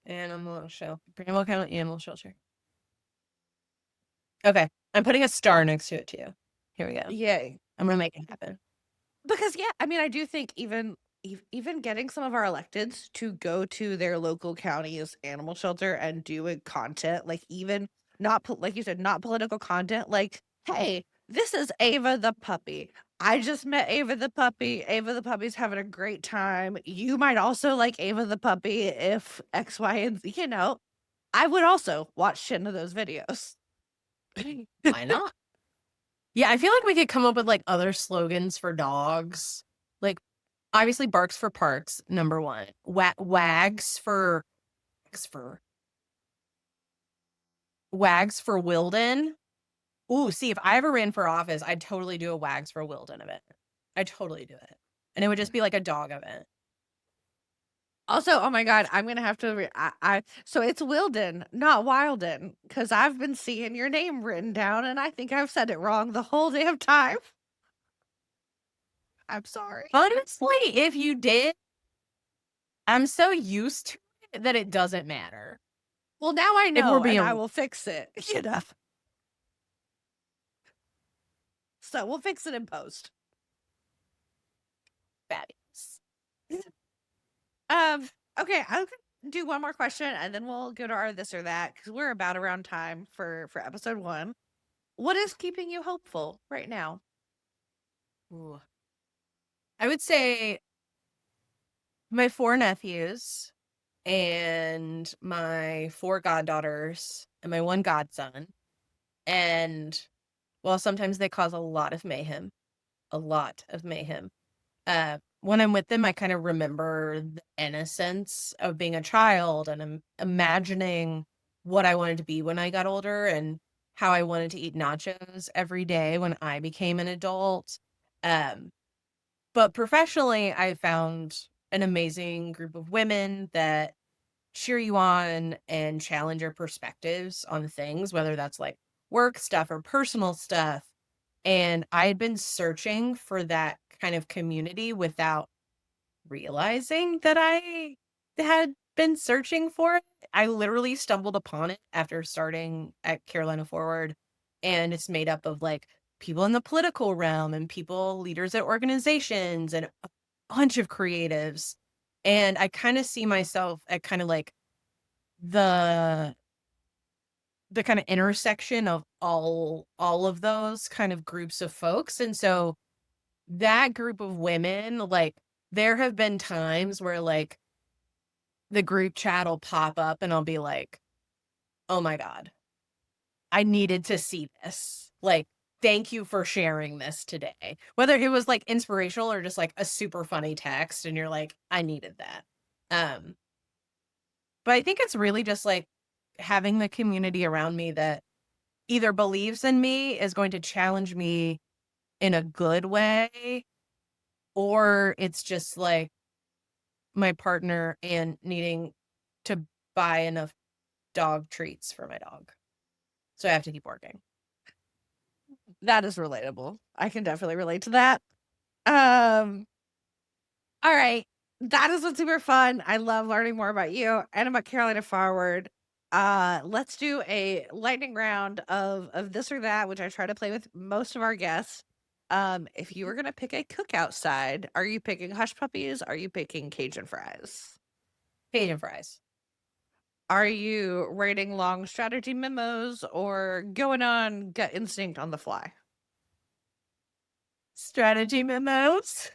Speaker 2: Animal shelter. Greenville County Animal Shelter. Okay. I'm putting a star next to it too. Here we go.
Speaker 1: Yay.
Speaker 2: I'm gonna make it happen.
Speaker 1: Because yeah, I mean, I do think even getting some of our electeds to go to their local county's animal shelter and doing content, like even not like you said, not political content, like, hey, this is Ava the puppy. I just met Ava the puppy. Ava the puppy's having a great time. You might also like Ava the puppy if X, Y, and Z, I would also watch shit into those videos.
Speaker 2: Why not? Yeah, I feel like we could come up with like other slogans for dogs. Like obviously barks for parks, number one. For wags for Whilden. Ooh, see, if I ever ran for office, I'd totally do a wags for Whilden event. I'd totally do it. And it would just be like a dog event.
Speaker 1: Also, oh my god, I'm gonna have to. So it's Whilden, not Wilden, because I've been seeing your name written down, and I think I've said it wrong the whole damn time. I'm sorry.
Speaker 2: Honestly, if you did, I'm so used to it that it doesn't matter.
Speaker 1: Well, now I
Speaker 2: If we're
Speaker 1: know, and I
Speaker 2: being
Speaker 1: will fix it. You know. So we'll fix it in post.
Speaker 2: Fabulous.
Speaker 1: Okay, I'll do one more question and then we'll go to our this or that because we're about around time for episode 1. What is keeping you hopeful right now?
Speaker 2: Ooh. I would say my 4 nephews and my 4 goddaughters and my 1 godson. And while sometimes they cause a lot of mayhem, when I'm with them, I kind of remember the innocence of being a child and imagining what I wanted to be when I got older and how I wanted to eat nachos every day when I became an adult. Um, but professionally, I found an amazing group of women that cheer you on and challenge your perspectives on things, whether that's like work stuff or personal stuff. And I had been searching for that kind of community without realizing that I had been searching for it. I literally stumbled upon it after starting at Carolina Forward, and it's made up of like people in the political realm and people, leaders at organizations, and a bunch of creatives. And I kind of see myself at kind of like the kind of intersection of all of those kind of groups of folks. And so that group of women, like, there have been times where like the group chat will pop up and I'll be like, oh my God, I needed to see this. Like, thank you for sharing this today. Whether it was like inspirational or just like a super funny text, and you're like, I needed that. Um, but I think it's really just like having the community around me that either believes in me, is going to challenge me in a good way, or it's just like my partner and needing to buy enough dog treats for my dog. So I have to keep working.
Speaker 1: That is relatable. I can definitely relate to that. Um, all right. That has been super fun. I love learning more about you and about Carolina Forward. Let's do a lightning round of this or that, which I try to play with most of our guests. If you were gonna pick a cookout side, are you picking hush puppies? Are you picking Cajun fries?
Speaker 2: Cajun fries.
Speaker 1: Are you writing long strategy memos or going on gut instinct on the fly?
Speaker 2: Strategy memos.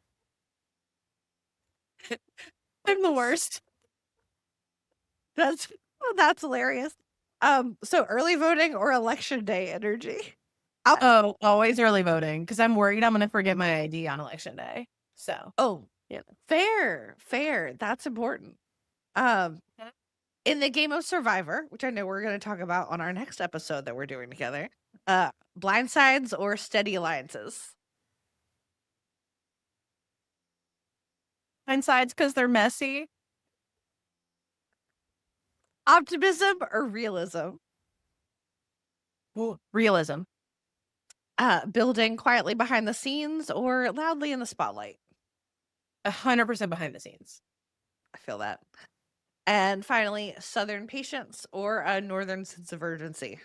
Speaker 2: I'm the worst.
Speaker 1: That's that's hilarious. So early voting or election day energy?
Speaker 2: Oh, always early voting because I'm worried I'm going to forget my ID on election day. So,
Speaker 1: Oh,
Speaker 2: yeah.
Speaker 1: fair, fair. That's important. Um, in the game of Survivor, which I know we're going to talk about on our next episode that we're doing together, blind sides or steady alliances?
Speaker 2: Blindsides because they're messy.
Speaker 1: Optimism or realism?
Speaker 2: Ooh, realism.
Speaker 1: Building quietly behind the scenes or loudly in the spotlight?
Speaker 2: 100% behind the scenes.
Speaker 1: I feel that. And finally, Southern patience or a Northern sense of urgency?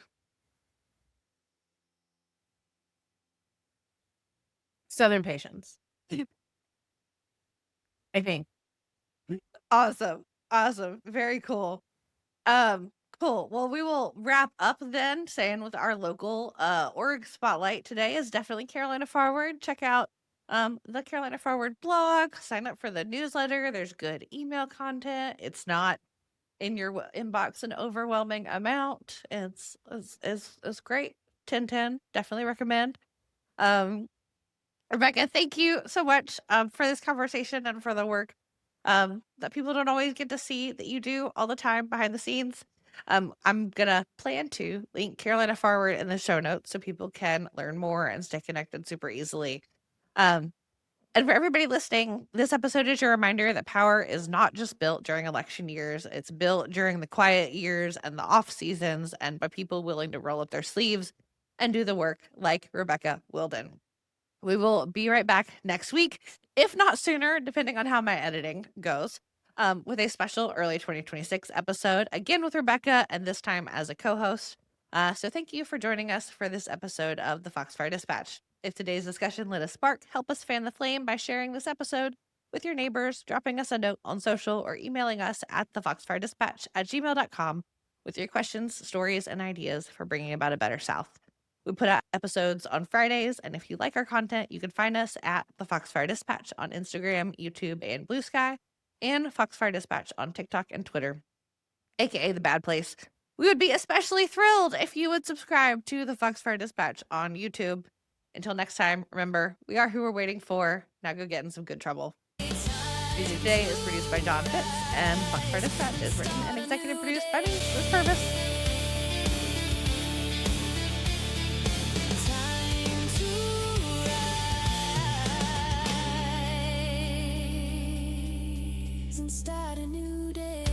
Speaker 2: Southern patience. I think.
Speaker 1: Awesome. Awesome. Very cool. Um, cool. Well, we will wrap up then, saying with our local org spotlight today is definitely Carolina Forward. Check out the Carolina Forward blog, sign up for the newsletter. There's good email content. It's not in your inbox an overwhelming amount. It's great. 10/10. Definitely recommend. Um Rebekah, thank you so much for this conversation and for the work that people don't always get to see that you do all the time behind the scenes. I'm gonna plan to link Carolina Forward in the show notes so people can learn more and stay connected super easily. Um, and for everybody listening, this episode is your reminder that power is not just built during election years; it's built during the quiet years and the off seasons, and by people willing to roll up their sleeves and do the work, like Rebekah Whilden. We will be right back next week, if not sooner, depending on how my editing goes, with a special early 2026 episode, again with Rebekah, and this time as a co host. So thank you for joining us for this episode of the Foxfire Dispatch. If today's discussion lit a spark, help us fan the flame by sharing this episode with your neighbors, dropping us a note on social, or emailing us at thefoxfiredispatch@gmail.com with your questions, stories, and ideas for bringing about a better South. We put out episodes on Fridays, and if you like our content, you can find us at the Foxfire Dispatch on Instagram, YouTube, and Blue Sky, and Foxfire Dispatch on TikTok and Twitter, aka The Bad Place. We would be especially thrilled if you would subscribe to the Foxfire Dispatch on YouTube. Until next time, remember, we are who we're waiting for. Now go get in some good trouble. Music today is produced by John Fitz, and Foxfire Dispatch is written and executive produced by me, Liz Purvis.
Speaker 3: Time to rise and start a new day.